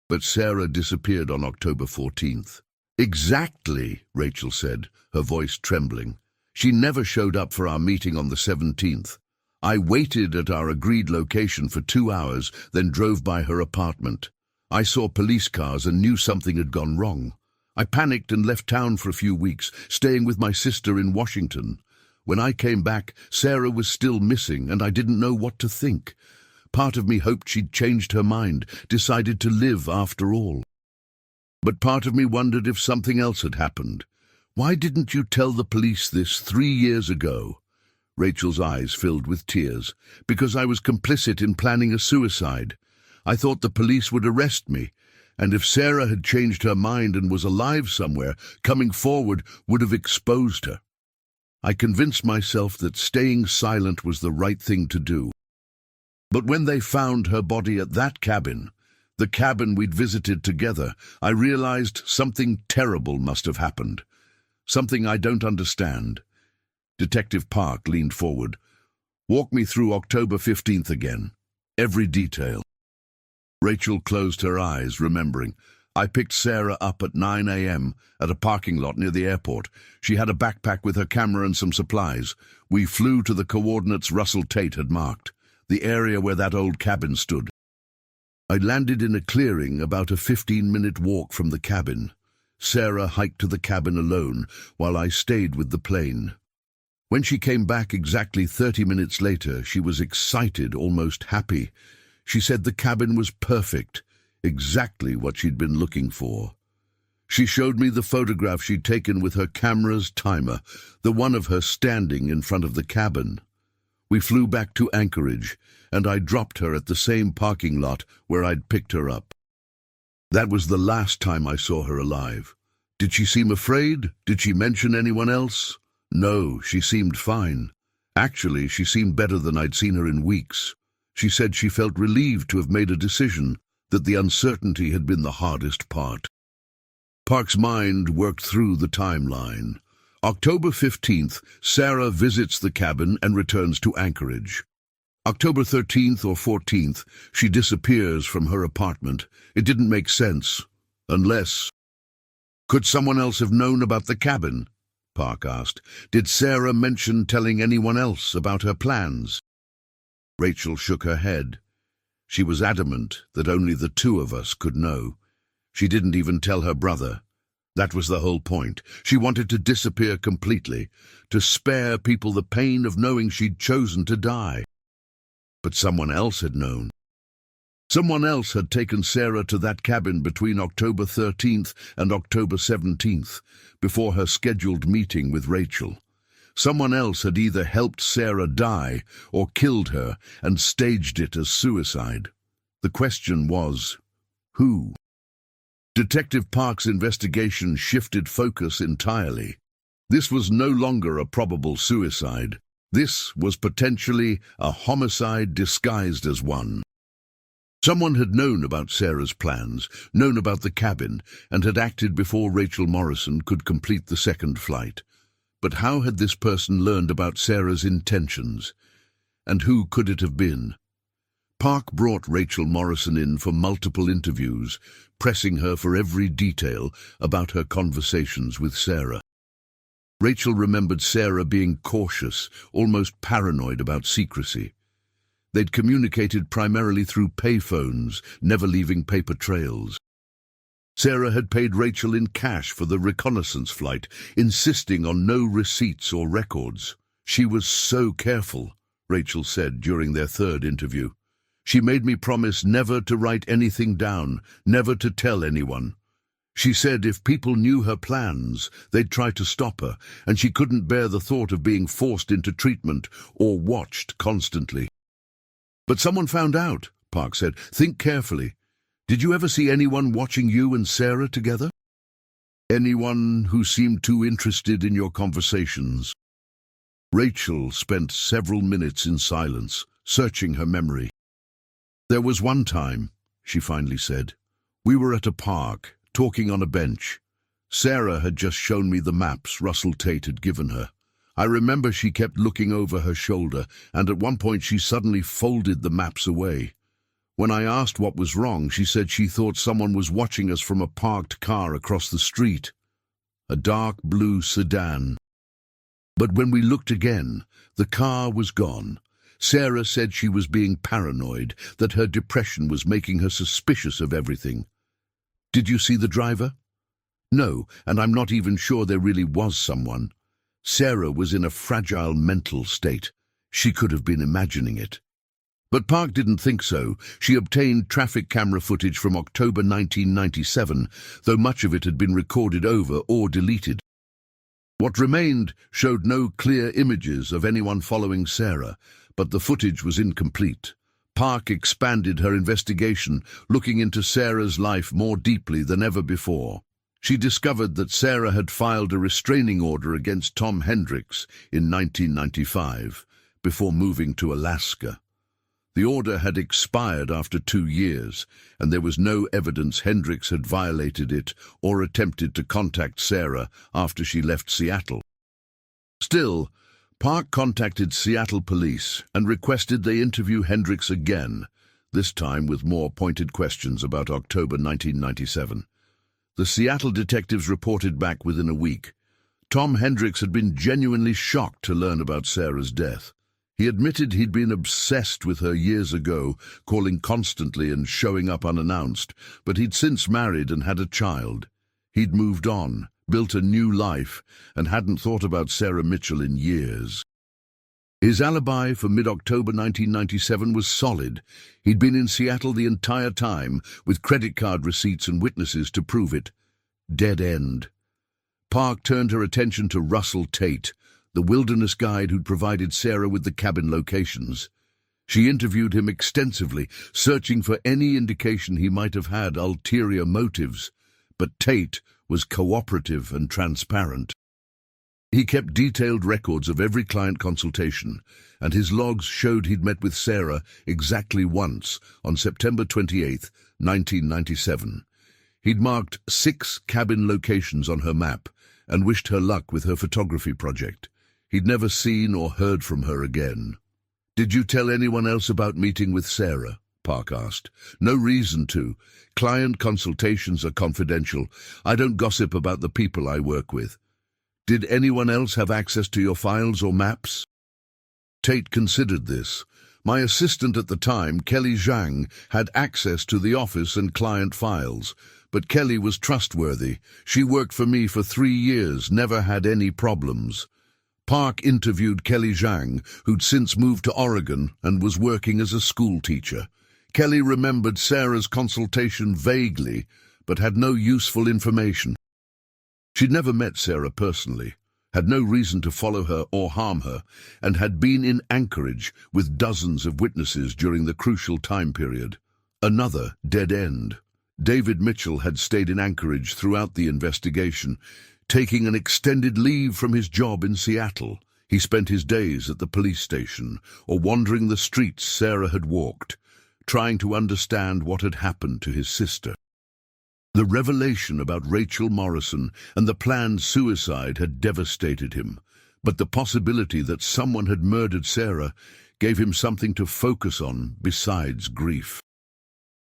"But Sarah disappeared on October 14th. "Exactly," Rachel said, her voice trembling. "She never showed up for our meeting on the 17th. I waited at our agreed location for 2 hours, then drove by her apartment. I saw police cars and knew something had gone wrong. I panicked and left town for a few weeks, staying with my sister in Washington. When I came back, Sarah was still missing, and I didn't know what to think. Part of me hoped she'd changed her mind, decided to live after all. But part of me wondered if something else had happened. Why didn't you tell the police this 3 years ago?" Rachel's eyes filled with tears. "Because I was complicit in planning a suicide. I thought the police would arrest me, and if Sarah had changed her mind and was alive somewhere, coming forward would have exposed her. I convinced myself that staying silent was the right thing to do. But when they found her body at that cabin, the cabin we'd visited together, I realized something terrible must have happened. Something I don't understand." Detective Park leaned forward. "Walk me through October 15th again. Every detail." Rachel closed her eyes, remembering. I picked Sarah up at 9 a.m. at a parking lot near the airport. She had a backpack with her camera and some supplies. We flew to the coordinates Russell Tate had marked, the area where that old cabin stood. I landed in a clearing about a 15-minute walk from the cabin. Sarah hiked to the cabin alone while I stayed with the plane. When she came back exactly 30 minutes later, she was excited, almost happy. She said the cabin was perfect, exactly what she'd been looking for. She showed me the photograph she'd taken with her camera's timer, the one of her standing in front of the cabin. We flew back to Anchorage, and I dropped her at the same parking lot where I'd picked her up. That was the last time I saw her alive. Did she seem afraid? Did she mention anyone else? No, she seemed fine. Actually, she seemed better than I'd seen her in weeks. She said she felt relieved to have made a decision, that the uncertainty had been the hardest part. Park's mind worked through the timeline. October 15th, Sarah visits the cabin and returns to Anchorage. October 13th or 14th, she disappears from her apartment. It didn't make sense. Unless... Could someone else have known about the cabin? Park asked. Did Sarah mention telling anyone else about her plans? Rachel shook her head. She was adamant that only the two of us could know. She didn't even tell her brother. That was the whole point. She wanted to disappear completely, to spare people the pain of knowing she'd chosen to die. But someone else had known. Someone else had taken Sarah to that cabin between October 13th and October 17th, before her scheduled meeting with Rachel. Someone else had either helped Sarah die or killed her and staged it as suicide. The question was, who? Detective Park's investigation shifted focus entirely. This was no longer a probable suicide. This was potentially a homicide disguised as one. Someone had known about Sarah's plans, known about the cabin, and had acted before Rachel Morrison could complete the second flight. But how had this person learned about Sarah's intentions? And who could it have been? Park brought Rachel Morrison in for multiple interviews, pressing her for every detail about her conversations with Sarah. Rachel remembered Sarah being cautious, almost paranoid about secrecy. They'd communicated primarily through payphones, never leaving paper trails. Sarah had paid Rachel in cash for the reconnaissance flight, insisting on no receipts or records. She was so careful, Rachel said during their third interview. She made me promise never to write anything down, never to tell anyone. She said if people knew her plans, they'd try to stop her, and she couldn't bear the thought of being forced into treatment or watched constantly. But someone found out, Park said. Think carefully. Did you ever see anyone watching you and Sarah together? Anyone who seemed too interested in your conversations? Rachel spent several minutes in silence, searching her memory. There was one time, she finally said. We were at a park, talking on a bench. Sarah had just shown me the maps Russell Tate had given her. I remember she kept looking over her shoulder, and at one point she suddenly folded the maps away. When I asked what was wrong, she said she thought someone was watching us from a parked car across the street. A dark blue sedan. But when we looked again, the car was gone. Sarah said she was being paranoid, that her depression was making her suspicious of everything. Did you see the driver? No, and I'm not even sure there really was someone. Sarah was in a fragile mental state. She could have been imagining it. But Park didn't think so. She obtained traffic camera footage from October 1997, though much of it had been recorded over or deleted. What remained showed no clear images of anyone following Sarah, but the footage was incomplete. Park expanded her investigation, looking into Sarah's life more deeply than ever before. She discovered that Sarah had filed a restraining order against Tom Hendricks in 1995, before moving to Alaska. The order had expired after 2 years, and there was no evidence Hendricks had violated it or attempted to contact Sarah after she left Seattle. Still, Park contacted Seattle police and requested they interview Hendricks again, this time with more pointed questions about October 1997. The Seattle detectives reported back within a week. Tom Hendricks had been genuinely shocked to learn about Sarah's death. He admitted he'd been obsessed with her years ago, calling constantly and showing up unannounced, but he'd since married and had a child. He'd moved on, built a new life, and hadn't thought about Sarah Mitchell in years. His alibi for mid-October 1997 was solid. He'd been in Seattle the entire time, with credit card receipts and witnesses to prove it. Dead end. Park turned her attention to Russell Tate, the wilderness guide who'd provided Sarah with the cabin locations. She interviewed him extensively, searching for any indication he might have had ulterior motives, but Tate was cooperative and transparent. He kept detailed records of every client consultation, and his logs showed he'd met with Sarah exactly once on September 28, 1997. He'd marked 6 cabin locations on her map and wished her luck with her photography project. He'd never seen or heard from her again. "Did you tell anyone else about meeting with Sarah?" Park asked. "No reason to. Client consultations are confidential. I don't gossip about the people I work with." "Did anyone else have access to your files or maps?" Tate considered this. "My assistant at the time, Kelly Zhang, had access to the office and client files, but Kelly was trustworthy. She worked for me for 3 years, never had any problems." Park interviewed Kelly Zhang, who'd since moved to Oregon and was working as a school teacher. Kelly remembered Sarah's consultation vaguely, but had no useful information. She'd never met Sarah personally, had no reason to follow her or harm her, and had been in Anchorage with dozens of witnesses during the crucial time period. Another dead end. David Mitchell had stayed in Anchorage throughout the investigation, taking an extended leave from his job in Seattle. He spent his days at the police station or wandering the streets Sarah had walked, trying to understand what had happened to his sister. The revelation about Rachel Morrison and the planned suicide had devastated him, but the possibility that someone had murdered Sarah gave him something to focus on besides grief.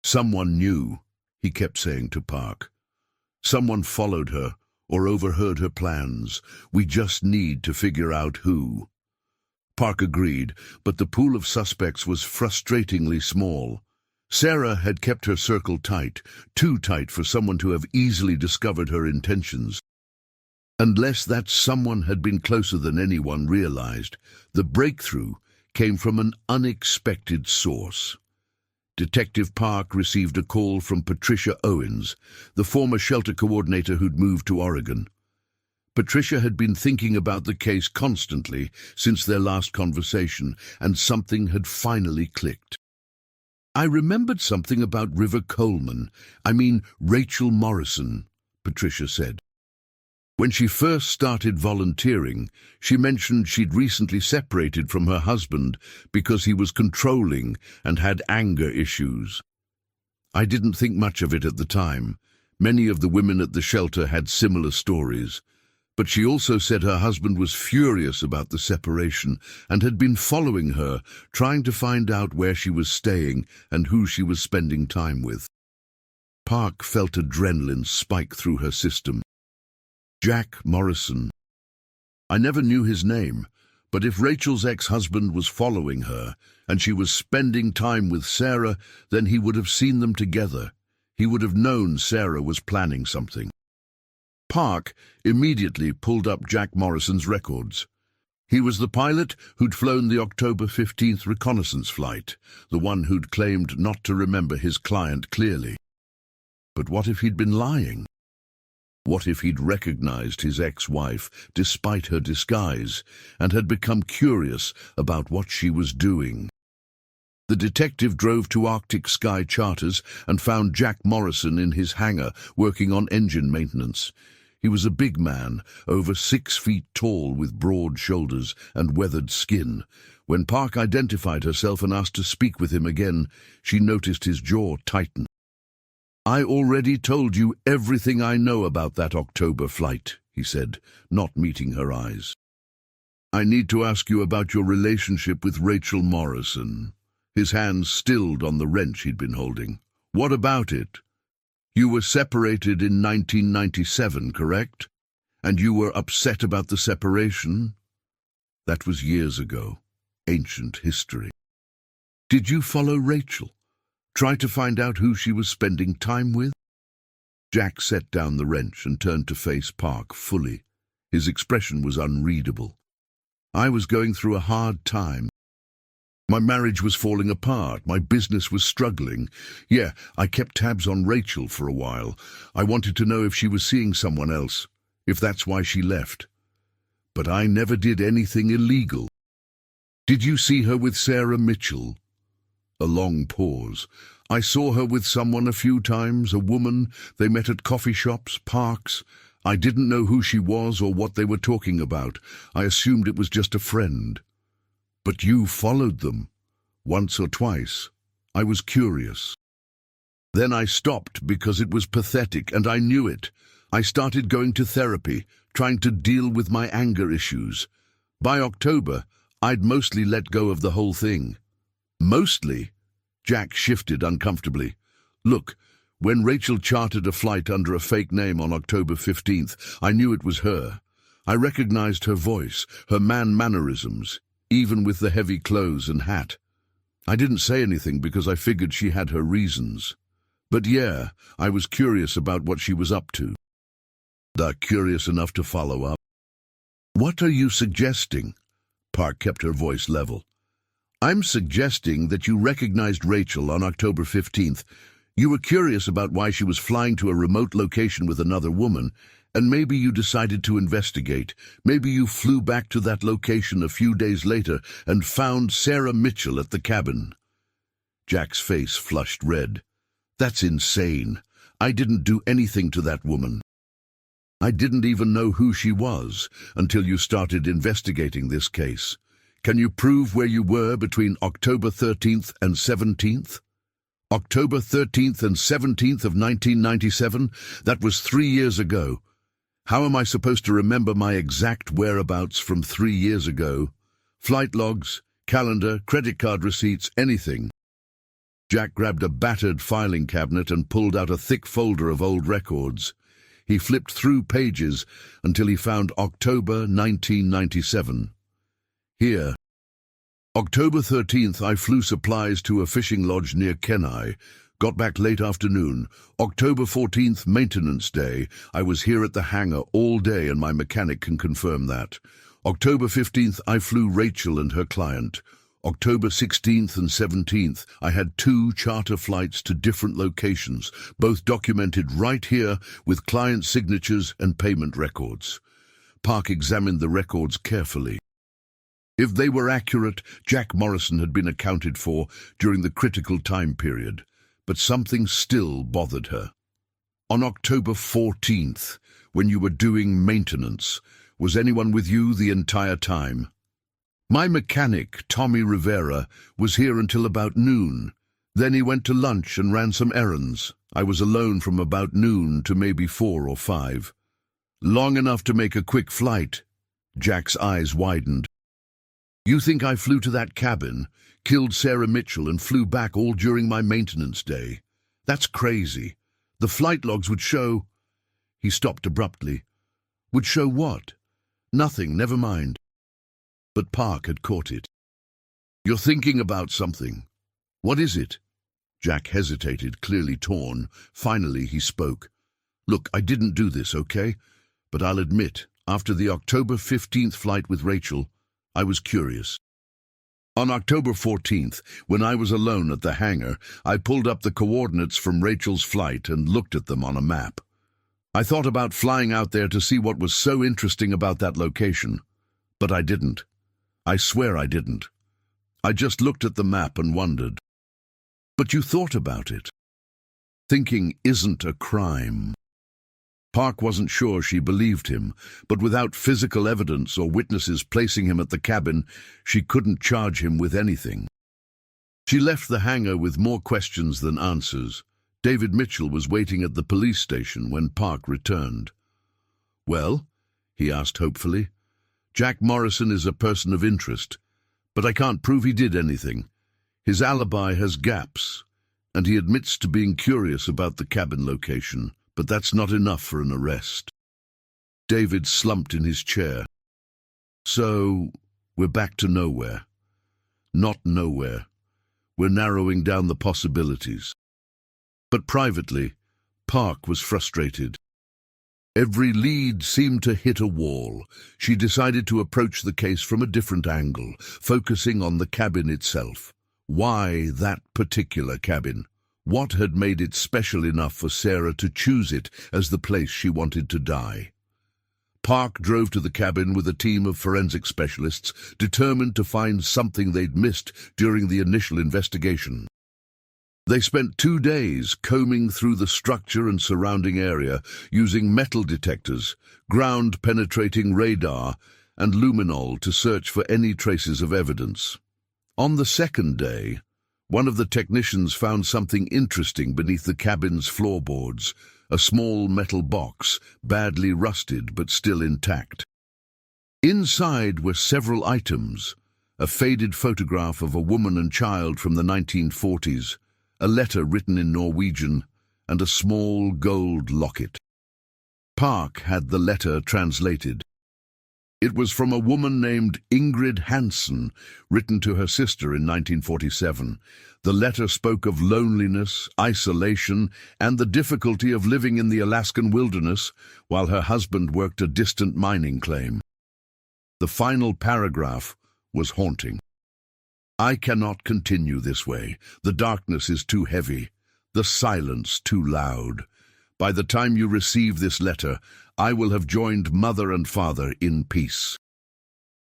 "Someone knew," he kept saying to Park. "Someone followed her or overheard her plans. We just need to figure out who." Park agreed, but the pool of suspects was frustratingly small. Sarah had kept her circle tight, too tight for someone to have easily discovered her intentions. Unless that someone had been closer than anyone realized, the breakthrough came from an unexpected source. Detective Park received a call from Patricia Owens, the former shelter coordinator who'd moved to Oregon. Patricia had been thinking about the case constantly since their last conversation, and something had finally clicked. "I remembered something about River Coleman, Rachel Morrison," Patricia said. When she first started volunteering, she mentioned she'd recently separated from her husband because he was controlling and had anger issues. "I didn't think much of it at the time. Many of the women at the shelter had similar stories. But she also said her husband was furious about the separation and had been following her, trying to find out where she was staying and who she was spending time with." Park felt adrenaline spike through her system. Jack Morrison. "I never knew his name, but if Rachel's ex-husband was following her and she was spending time with Sarah, then he would have seen them together. He would have known Sarah was planning something." Park immediately pulled up Jack Morrison's records. He was the pilot who'd flown the October 15th reconnaissance flight, the one who'd claimed not to remember his client clearly. But what if he'd been lying? What if he'd recognized his ex-wife despite her disguise and had become curious about what she was doing? The detective drove to Arctic Sky Charters and found Jack Morrison in his hangar working on engine maintenance. He was a big man, over 6 feet tall with broad shoulders and weathered skin. When Park identified herself and asked to speak with him again, she noticed his jaw tighten. "I already told you everything I know about that October flight," he said, not meeting her eyes. "I need to ask you about your relationship with Rachel Morrison." His hands stilled on the wrench he'd been holding. "What about it?" You were separated in 1997, correct? And you were upset about the separation? That was years ago. Ancient history. Did you follow Rachel? Try to find out who she was spending time with? Jack set down the wrench and turned to face Park fully. His expression was unreadable. I was going through a hard time. My marriage was falling apart. My business was struggling. Yeah, I kept tabs on Rachel for a while. I wanted to know if she was seeing someone else, if that's why she left. But I never did anything illegal. Did you see her with Sarah Mitchell? A long pause. I saw her with someone a few times, a woman. They met at coffee shops, parks. I didn't know who she was or what they were talking about. I assumed it was just a friend. But you followed them, once or twice. I was curious. Then I stopped because it was pathetic, and I knew it. I started going to therapy, trying to deal with my anger issues. By October, I'd mostly let go of the whole thing. Mostly? Jack shifted uncomfortably. Look, when Rachel chartered a flight under a fake name on October 15th, I knew it was her. I recognized her voice, her mannerisms, even with the heavy clothes and hat. I didn't say anything because I figured she had her reasons. But yeah, I was curious about what she was up to. Curious enough to follow up. What are you suggesting? Park kept her voice level. I'm suggesting that you recognized Rachel on October 15th. You were curious about why she was flying to a remote location with another woman, and maybe you decided to investigate. Maybe you flew back to that location a few days later and found Sarah Mitchell at the cabin. Jack's face flushed red. That's insane. I didn't do anything to that woman. I didn't even know who she was until you started investigating this case. Can you prove where you were between October 13th and 17th? October 13th and 17th of 1997? That was 3 years ago. How am I supposed to remember my exact whereabouts from 3 years ago? Flight logs, calendar, credit card receipts, anything. Jack grabbed a battered filing cabinet and pulled out a thick folder of old records. He flipped through pages until he found October 1997. Here. October 13th, I flew supplies to a fishing lodge near Kenai. Got back late afternoon. October 14th, maintenance day. I was here at the hangar all day and my mechanic can confirm that. October 15th, I flew Rachel and her client. October 16th and 17th, I had 2 charter flights to different locations, both documented right here with client signatures and payment records. Park examined the records carefully. If they were accurate, Jack Morrison had been accounted for during the critical time period, but something still bothered her. On October 14th, when you were doing maintenance, was anyone with you the entire time? My mechanic, Tommy Rivera, was here until about noon. Then he went to lunch and ran some errands. I was alone from about noon to maybe 4 or 5. Long enough to make a quick flight. Jack's eyes widened. You think I flew to that cabin, killed Sarah Mitchell and flew back all during my maintenance day? That's crazy. The flight logs would show... He stopped abruptly. Would show what? Nothing, never mind. But Park had caught it. You're thinking about something. What is it? Jack hesitated, clearly torn. Finally he spoke. Look, I didn't do this, okay? But I'll admit, after the October 15th flight with Rachel, I was curious. On October 14th, when I was alone at the hangar, I pulled up the coordinates from Rachel's flight and looked at them on a map. I thought about flying out there to see what was so interesting about that location, but I didn't. I swear I didn't. I just looked at the map and wondered. But you thought about it. Thinking isn't a crime. Park wasn't sure she believed him, but without physical evidence or witnesses placing him at the cabin, she couldn't charge him with anything. She left the hangar with more questions than answers. David Mitchell was waiting at the police station when Park returned. Well? He asked hopefully. Jack Morrison is a person of interest, but I can't prove he did anything. His alibi has gaps. and he admits to being curious about the cabin location, but that's not enough for an arrest. David slumped in his chair. So, we're back to nowhere. Not nowhere. We're narrowing down the possibilities. But privately, Park was frustrated. Every lead seemed to hit a wall. She decided to approach the case from a different angle, focusing on the cabin itself. Why that particular cabin? What had made it special enough for Sarah to choose it as the place she wanted to die? Park drove to the cabin with a team of forensic specialists, determined to find something they'd missed during the initial investigation. They spent 2 days combing through the structure and surrounding area, using metal detectors, ground-penetrating radar, and luminol to search for any traces of evidence. On the second day, one of the technicians found something interesting beneath the cabin's floorboards, a small metal box, badly rusted but still intact. Inside were several items: a faded photograph of a woman and child from the 1940s, a letter written in Norwegian, and a small gold locket. Park had the letter translated. It was from a woman named Ingrid Hansen, written to her sister in 1947. The letter spoke of loneliness, isolation, and the difficulty of living in the Alaskan wilderness while her husband worked a distant mining claim. The final paragraph was haunting. I cannot continue this way. The darkness is too heavy, the silence too loud. By the time you receive this letter, I will have joined mother and father in peace.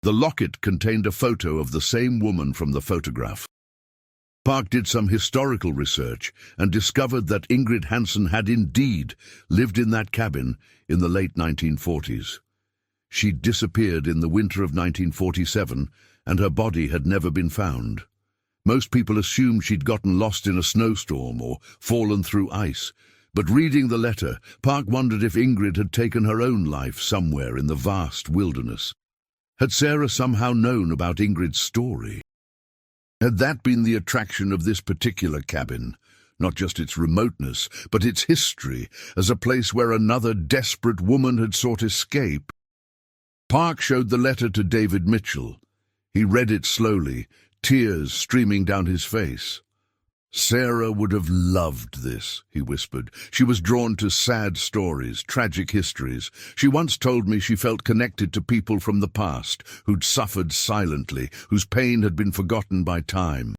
The locket contained a photo of the same woman from the photograph. Park did some historical research and discovered that Ingrid Hansen had indeed lived in that cabin in the late 1940s. She'd disappeared in the winter of 1947, and her body had never been found. Most people assumed she'd gotten lost in a snowstorm or fallen through ice, but reading the letter, Park wondered if Ingrid had taken her own life somewhere in the vast wilderness. Had Sarah somehow known about Ingrid's story? Had that been the attraction of this particular cabin? Not just its remoteness, but its history, as a place where another desperate woman had sought escape. Park showed the letter to David Mitchell. He read it slowly, tears streaming down his face. Sarah would have loved this, he whispered. She was drawn to sad stories, tragic histories. She once told me she felt connected to people from the past, who'd suffered silently, whose pain had been forgotten by time.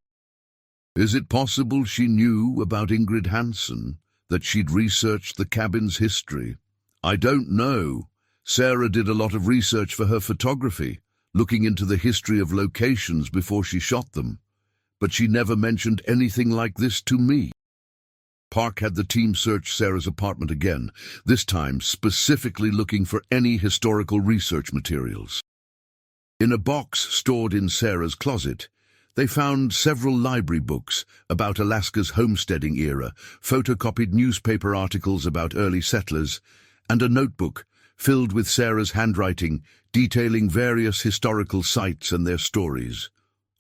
Is it possible she knew about Ingrid Hansen, that she'd researched the cabin's history? I don't know. Sarah did a lot of research for her photography, looking into the history of locations before she shot them. But she never mentioned anything like this to me. Park had the team search Sarah's apartment again, this time specifically looking for any historical research materials. In a box stored in Sarah's closet, they found several library books about Alaska's homesteading era, photocopied newspaper articles about early settlers, and a notebook filled with Sarah's handwriting detailing various historical sites and their stories.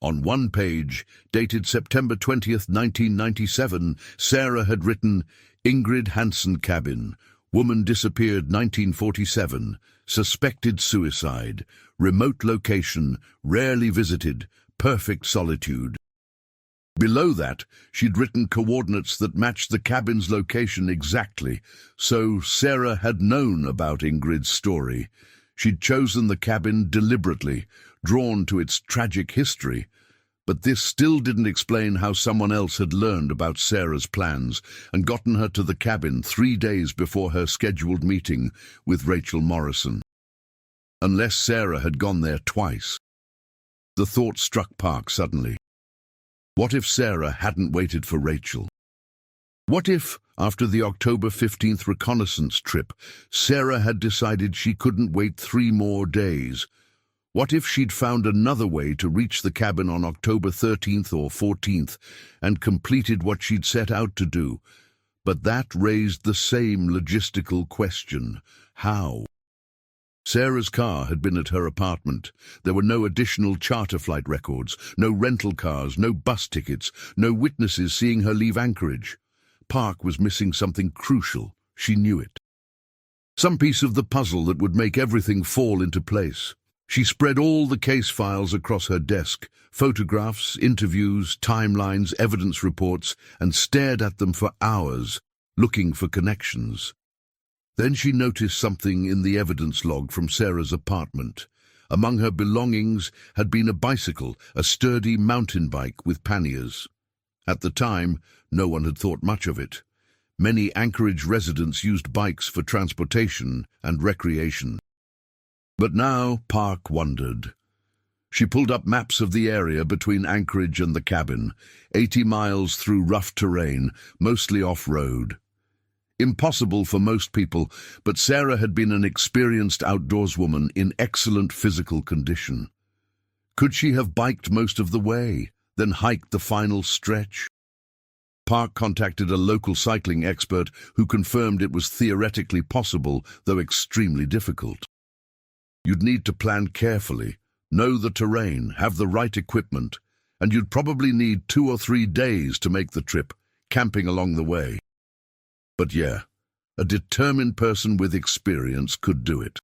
On one page, dated September 20th, 1997, Sarah had written, Ingrid Hansen cabin, woman disappeared 1947, suspected suicide, remote location, rarely visited, perfect solitude. Below that, she'd written coordinates that matched the cabin's location exactly, so Sarah had known about Ingrid's story. She'd chosen the cabin deliberately, drawn to its tragic history, but this still didn't explain how someone else had learned about Sarah's plans and gotten her to the cabin 3 days before her scheduled meeting with Rachel Morrison. Unless Sarah had gone there twice. The thought struck Park suddenly. What if Sarah hadn't waited for Rachel? What if, after the October 15th reconnaissance trip, Sarah had decided she couldn't wait 3 more days? What if she'd found another way to reach the cabin on October 13th or 14th and completed what she'd set out to do? But that raised the same logistical question. How? Sarah's car had been at her apartment. There were no additional charter flight records, no rental cars, no bus tickets, no witnesses seeing her leave Anchorage. Park was missing something crucial. She knew it. Some piece of the puzzle that would make everything fall into place. She spread all the case files across her desk, photographs, interviews, timelines, evidence reports, and stared at them for hours, looking for connections. Then she noticed something in the evidence log from Sarah's apartment. Among her belongings had been a bicycle, a sturdy mountain bike with panniers. At the time, no one had thought much of it. Many Anchorage residents used bikes for transportation and recreation. But now Park wondered. She pulled up maps of the area between Anchorage and the cabin, 80 miles through rough terrain, mostly off-road. Impossible for most people, but Sarah had been an experienced outdoorswoman in excellent physical condition. Could she have biked most of the way, then hiked the final stretch? Park contacted a local cycling expert who confirmed it was theoretically possible, though extremely difficult. You'd need to plan carefully, know the terrain, have the right equipment, and you'd probably need 2 or 3 days to make the trip, camping along the way. But yeah, a determined person with experience could do it.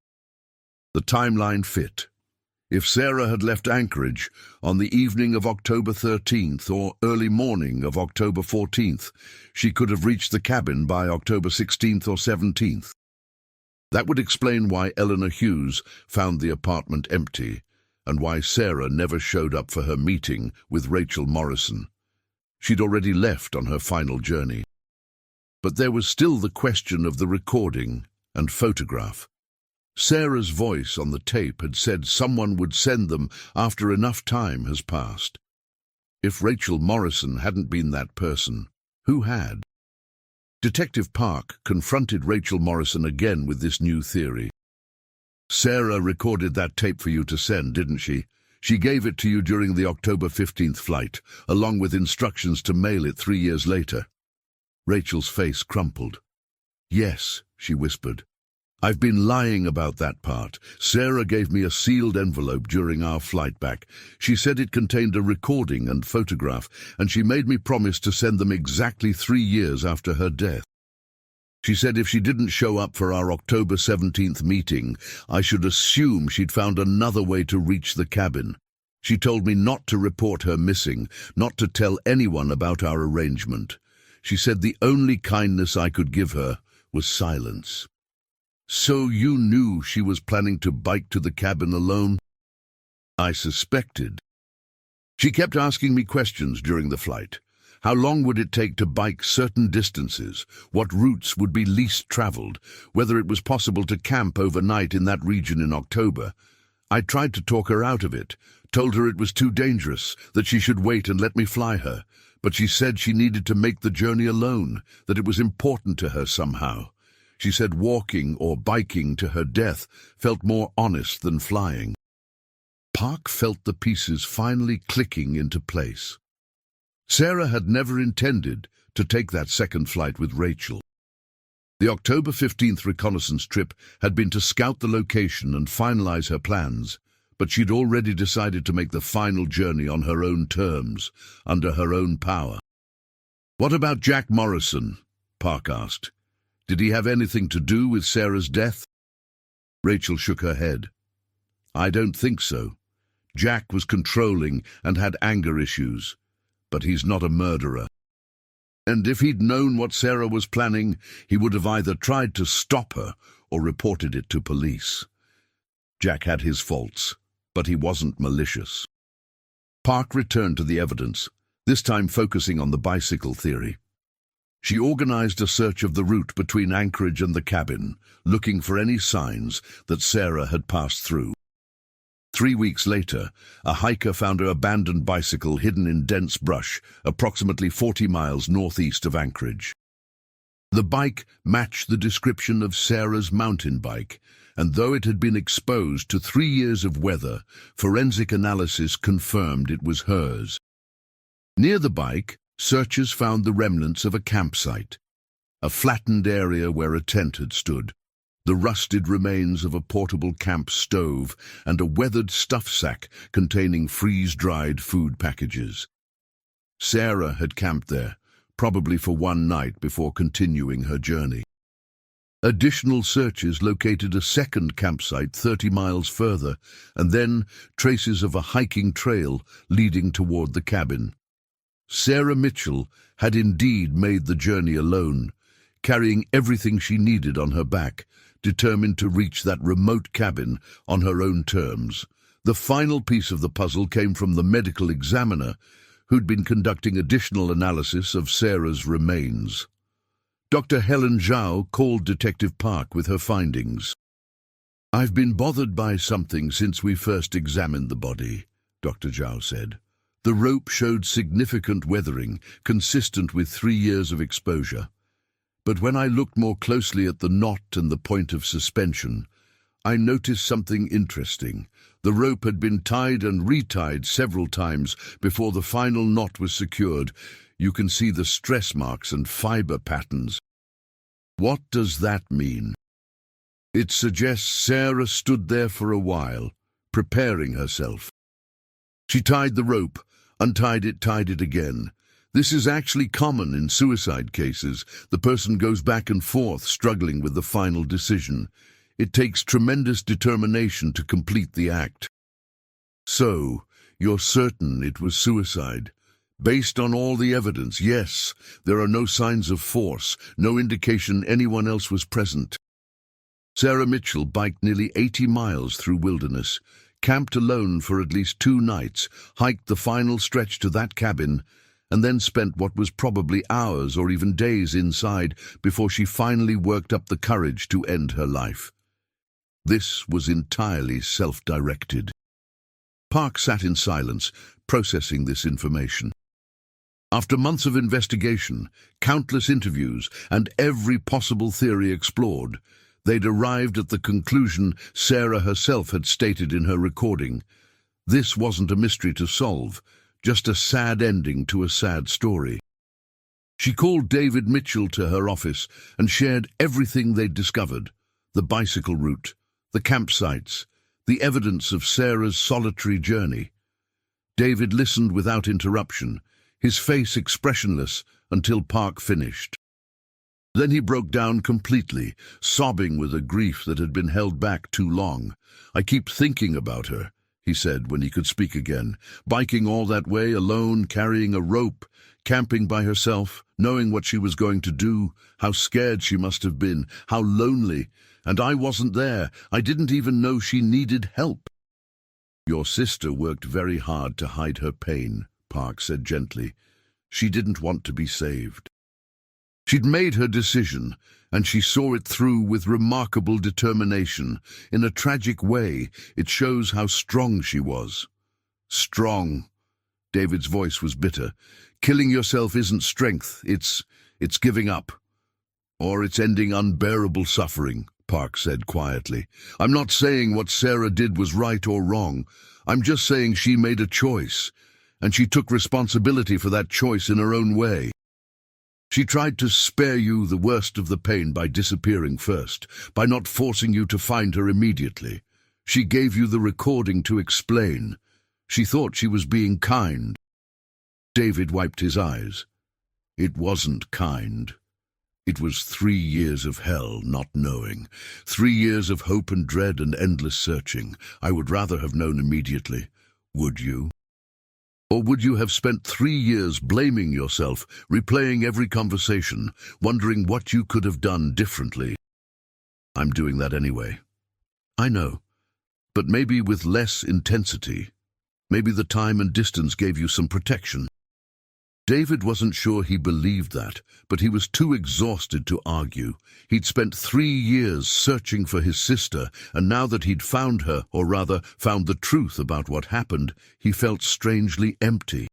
The timeline fit. If Sarah had left Anchorage on the evening of October 13th or early morning of October 14th, she could have reached the cabin by October 16th or 17th. That would explain why Eleanor Hughes found the apartment empty and why Sarah never showed up for her meeting with Rachel Morrison. She'd already left on her final journey. But there was still the question of the recording and photograph. Sarah's voice on the tape had said someone would send them after enough time has passed. If Rachel Morrison hadn't been that person, who had? Detective Park confronted Rachel Morrison again with this new theory. Sarah recorded that tape for you to send, didn't she? She gave it to you during the October 15th flight, along with instructions to mail it 3 years later. Rachel's face crumpled. Yes, she whispered. I've been lying about that part. Sarah gave me a sealed envelope during our flight back. She said it contained a recording and photograph, and she made me promise to send them exactly 3 years after her death. She said if she didn't show up for our October 17th meeting, I should assume she'd found another way to reach the cabin. She told me not to report her missing, not to tell anyone about our arrangement. She said the only kindness I could give her was silence. So you knew she was planning to bike to the cabin alone? I suspected. She kept asking me questions during the flight. How long would it take to bike certain distances? What routes would be least traveled? Whether it was possible to camp overnight in that region in October? I tried to talk her out of it, told her it was too dangerous, that she should wait and let me fly her. But she said she needed to make the journey alone, that it was important to her somehow. She said walking or biking to her death felt more honest than flying. Park felt the pieces finally clicking into place. Sarah had never intended to take that second flight with Rachel. The October 15th reconnaissance trip had been to scout the location and finalize her plans, but she'd already decided to make the final journey on her own terms, under her own power. What about Jack Morrison? Park asked. Did he have anything to do with Sarah's death? Rachel shook her head. I don't think so. Jack was controlling and had anger issues, but he's not a murderer. And if he'd known what Sarah was planning, he would have either tried to stop her or reported it to police. Jack had his faults, but he wasn't malicious. Park returned to the evidence, this time focusing on the bicycle theory. She organized a search of the route between Anchorage and the cabin, looking for any signs that Sarah had passed through. 3 weeks later, a hiker found her abandoned bicycle hidden in dense brush, approximately 40 miles northeast of Anchorage. The bike matched the description of Sarah's mountain bike, and though it had been exposed to 3 years of weather, forensic analysis confirmed it was hers. Near the bike, searchers found the remnants of a campsite, a flattened area where a tent had stood. the rusted remains of a portable camp stove, and a weathered stuff sack containing freeze-dried food packages. Sarah had camped there, probably for one night before continuing her journey. Additional searches located a second campsite 30 miles further, and then traces of a hiking trail leading toward the cabin. Sarah Mitchell had indeed made the journey alone, carrying everything she needed on her back, determined to reach that remote cabin on her own terms. The final piece of the puzzle came from the medical examiner, who'd been conducting additional analysis of Sarah's remains. Dr. Helen Zhao called Detective Park with her findings. "I've been bothered by something since we first examined the body," Dr. Zhao said. "The rope showed significant weathering, consistent with 3 years of exposure. But when I looked more closely at the knot and the point of suspension, I noticed something interesting. The rope had been tied and retied several times before the final knot was secured. You can see the stress marks and fiber patterns." "What does that mean?" "It suggests Sarah stood there for a while, preparing herself. She tied the rope, untied it, tied it again. This is actually common in suicide cases. The person goes back and forth, struggling with the final decision. It takes tremendous determination to complete the act." "So, you're certain it was suicide?" "Based on all the evidence, yes. There are no signs of force, no indication anyone else was present." Sarah Mitchell biked nearly 80 miles through wilderness, camped alone for at least 2 nights, hiked the final stretch to that cabin, and then spent what was probably hours or even days inside before she finally worked up the courage to end her life. This was entirely self-directed. Park sat in silence, processing this information. After months of investigation, countless interviews, and every possible theory explored, they'd arrived at the conclusion Sarah herself had stated in her recording. This wasn't a mystery to solve, just a sad ending to a sad story. She called David Mitchell to her office and shared everything they'd discovered: the bicycle route, the campsites, the evidence of Sarah's solitary journey. David listened without interruption, his face expressionless until Park finished. Then he broke down completely, sobbing with a grief that had been held back too long. "I keep thinking about her," he said when he could speak again. "Biking all that way alone, carrying a rope, camping by herself, knowing what she was going to do, how scared she must have been, how lonely. And I wasn't there. I didn't even know she needed help." "Your sister worked very hard to hide her pain," Park said gently. "She didn't want to be saved. She'd made her decision, and she saw it through with remarkable determination. In a tragic way, it shows how strong she was." "Strong." David's voice was bitter. "Killing yourself isn't strength, it's giving up. Or it's ending unbearable suffering," Park said quietly. "I'm not saying what Sarah did was right or wrong. I'm just saying she made a choice, and she took responsibility for that choice in her own way. She tried to spare you the worst of the pain by disappearing first, by not forcing you to find her immediately. She gave you the recording to explain. She thought she was being kind." David wiped his eyes. "It wasn't kind. It was 3 years of hell, not knowing. 3 years of hope and dread and endless searching. I would rather have known immediately. Would you? Or would you have spent 3 years blaming yourself, replaying every conversation, wondering what you could have done differently?" "I'm doing that anyway." "I know, but maybe with less intensity. Maybe the time and distance gave you some protection." David wasn't sure he believed that, but he was too exhausted to argue. He'd spent 3 years searching for his sister, and now that he'd found her, or rather found the truth about what happened, he felt strangely empty.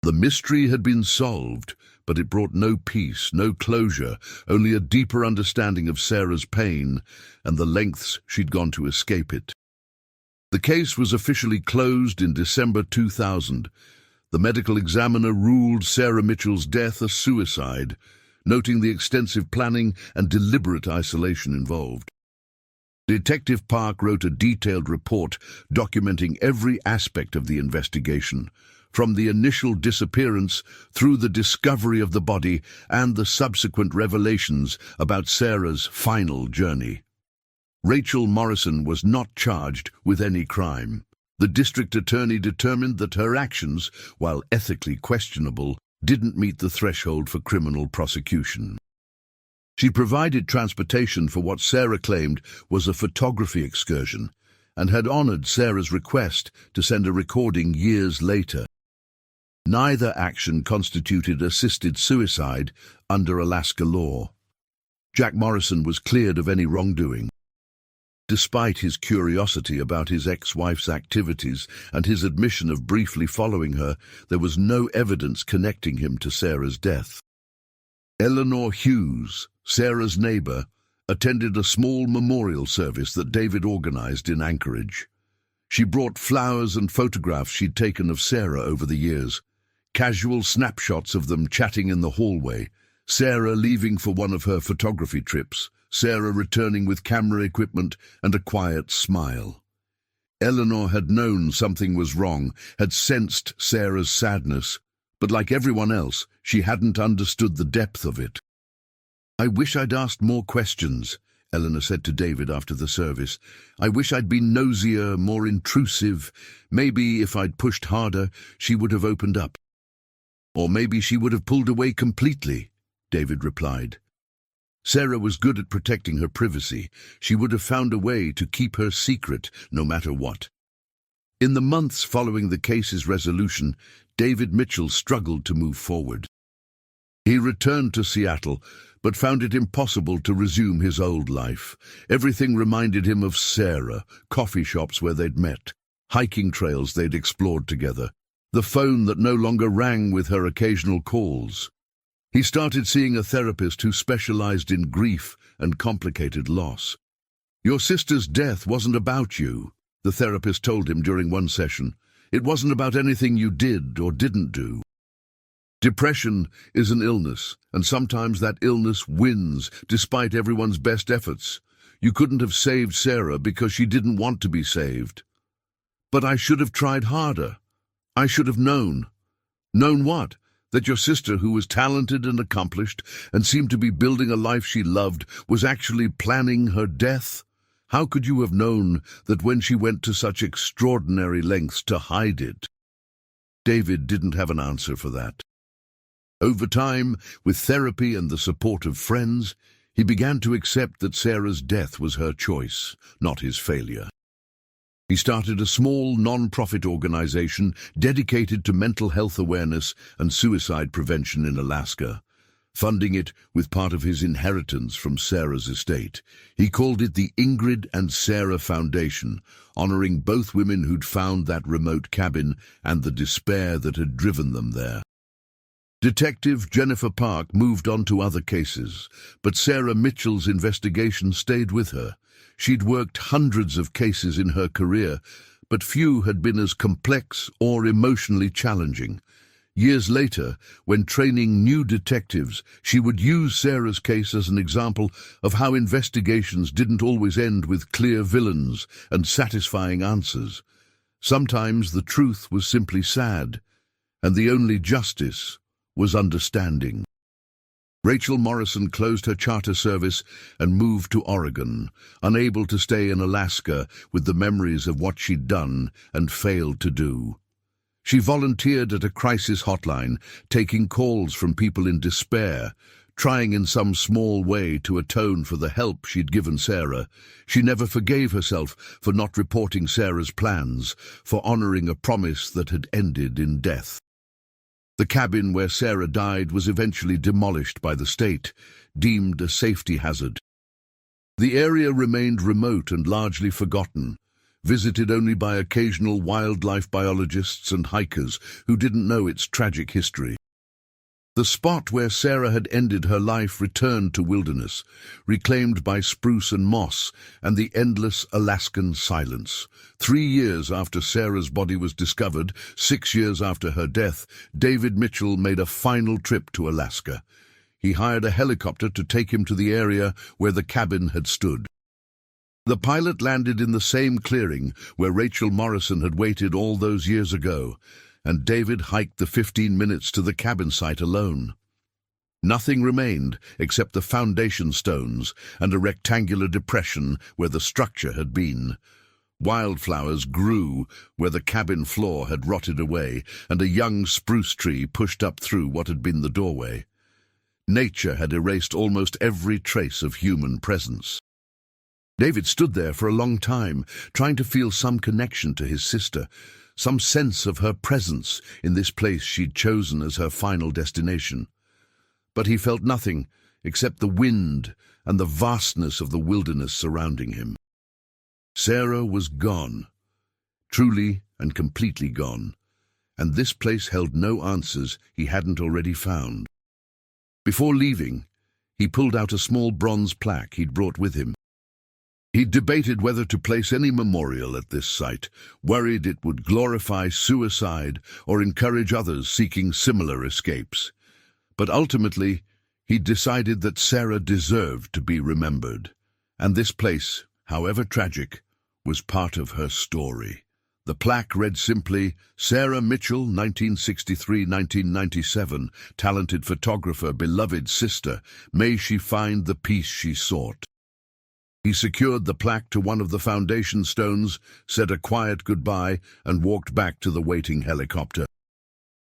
The mystery had been solved, but it brought no peace, no closure, only a deeper understanding of Sarah's pain and the lengths she'd gone to escape it. The case was officially closed in December 2000. The medical examiner ruled Sarah Mitchell's death a suicide, noting the extensive planning and deliberate isolation involved. Detective Park wrote a detailed report documenting every aspect of the investigation, from the initial disappearance through the discovery of the body and the subsequent revelations about Sarah's final journey. Rachel Morrison was not charged with any crime. The district attorney determined that her actions, while ethically questionable, didn't meet the threshold for criminal prosecution. She provided transportation for what Sarah claimed was a photography excursion and had honored Sarah's request to send a recording years later. Neither action constituted assisted suicide under Alaska law. Jack Morrison was cleared of any wrongdoing. Despite his curiosity about his ex-wife's activities and his admission of briefly following her, there was no evidence connecting him to Sarah's death. Eleanor Hughes, Sarah's neighbor, attended a small memorial service that David organized in Anchorage. She brought flowers and photographs she'd taken of Sarah over the years, casual snapshots of them chatting in the hallway, Sarah leaving for one of her photography trips, Sarah returning with camera equipment and a quiet smile. Eleanor had known something was wrong, had sensed Sarah's sadness, but like everyone else, she hadn't understood the depth of it. "I wish I'd asked more questions," Eleanor said to David after the service. "I wish I'd been nosier, more intrusive. Maybe if I'd pushed harder, she would have opened up. Or maybe she would have pulled away completely," David replied. Sarah was good at protecting her privacy. She would have found a way to keep her secret, no matter what. In the months following the case's resolution, David Mitchell struggled to move forward. He returned to Seattle, but found it impossible to resume his old life. Everything reminded him of Sarah, coffee shops where they'd met, hiking trails they'd explored together, the phone that no longer rang with her occasional calls. He started seeing a therapist who specialized in grief and complicated loss. "Your sister's death wasn't about you," the therapist told him during one session. "It wasn't about anything you did or didn't do. Depression is an illness, and sometimes that illness wins despite everyone's best efforts. You couldn't have saved Sarah because she didn't want to be saved. But I should have tried harder. I should have known." "Known what? That your sister, who was talented and accomplished and seemed to be building a life she loved, was actually planning her death? How could you have known that when she went to such extraordinary lengths to hide it?" David didn't have an answer for that. Over time, with therapy and the support of friends, he began to accept that Sarah's death was her choice, not his failure. He started a small, non-profit organization dedicated to mental health awareness and suicide prevention in Alaska, funding it with part of his inheritance from Sarah's estate. He called it the Ingrid and Sarah Foundation, honoring both women who'd found that remote cabin and the despair that had driven them there. Detective Jennifer Park moved on to other cases, but Sarah Mitchell's investigation stayed with her. She'd worked hundreds of cases in her career, but few had been as complex or emotionally challenging. Years later, when training new detectives, she would use Sarah's case as an example of how investigations didn't always end with clear villains and satisfying answers. Sometimes the truth was simply sad, and the only justice was understanding. Rachel Morrison closed her charter service and moved to Oregon, unable to stay in Alaska with the memories of what she'd done and failed to do. She volunteered at a crisis hotline, taking calls from people in despair, trying in some small way to atone for the help she'd given Sarah. She never forgave herself for not reporting Sarah's plans, for honoring a promise that had ended in death. The cabin where Sarah died was eventually demolished by the state, deemed a safety hazard. The area remained remote and largely forgotten, visited only by occasional wildlife biologists and hikers who didn't know its tragic history. The spot where Sarah had ended her life returned to wilderness, reclaimed by spruce and moss and the endless Alaskan silence. 3 years after Sarah's body was discovered, 6 years after her death, David Mitchell made a final trip to Alaska. He hired a helicopter to take him to the area where the cabin had stood. The pilot landed in the same clearing where Rachel Morrison had waited all those years ago, and David hiked the 15 minutes to the cabin site alone. Nothing remained except the foundation stones and a rectangular depression where the structure had been. Wildflowers grew where the cabin floor had rotted away, and a young spruce tree pushed up through what had been the doorway. Nature had erased almost every trace of human presence. David stood there for a long time, trying to feel some connection to his sister, some sense of her presence in this place she'd chosen as her final destination. But he felt nothing except the wind and the vastness of the wilderness surrounding him. Sarah was gone, truly and completely gone, and this place held no answers he hadn't already found. Before leaving, he pulled out a small bronze plaque he'd brought with him. He debated whether to place any memorial at this site, worried it would glorify suicide or encourage others seeking similar escapes. But ultimately, he decided that Sarah deserved to be remembered, and this place, however tragic, was part of her story. The plaque read simply, Sarah Mitchell, 1963-1997, talented photographer, beloved sister, may she find the peace she sought. He secured the plaque to one of the foundation stones, said a quiet goodbye, and walked back to the waiting helicopter.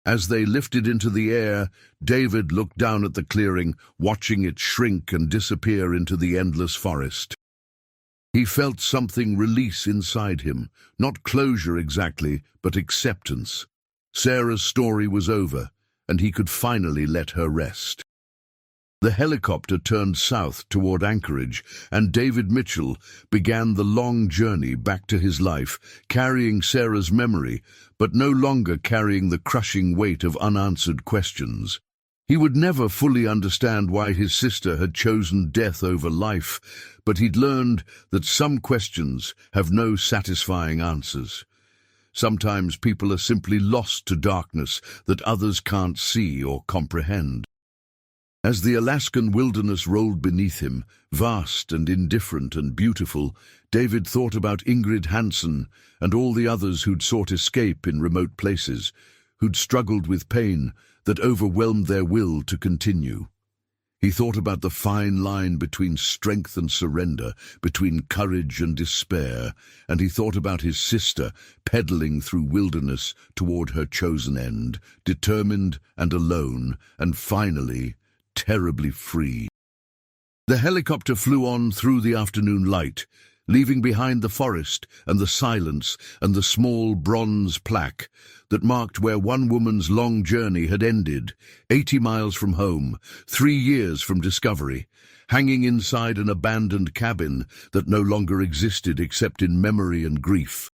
As they lifted into the air, David looked down at the clearing, watching it shrink and disappear into the endless forest. He felt something release inside him, not closure exactly, but acceptance. Sarah's story was over, and he could finally let her rest. The helicopter turned south toward Anchorage, and David Mitchell began the long journey back to his life, carrying Sarah's memory, but no longer carrying the crushing weight of unanswered questions. He would never fully understand why his sister had chosen death over life, but he'd learned that some questions have no satisfying answers. Sometimes people are simply lost to darkness that others can't see or comprehend. As the Alaskan wilderness rolled beneath him, vast and indifferent and beautiful, David thought about Ingrid Hansen and all the others who'd sought escape in remote places, who'd struggled with pain that overwhelmed their will to continue. He thought about the fine line between strength and surrender, between courage and despair, and he thought about his sister pedaling through wilderness toward her chosen end, determined and alone, and finally, terribly free. The helicopter flew on through the afternoon light, leaving behind the forest and the silence and the small bronze plaque that marked where one woman's long journey had ended, 80 miles from home, 3 years from discovery, hanging inside an abandoned cabin that no longer existed except in memory and grief.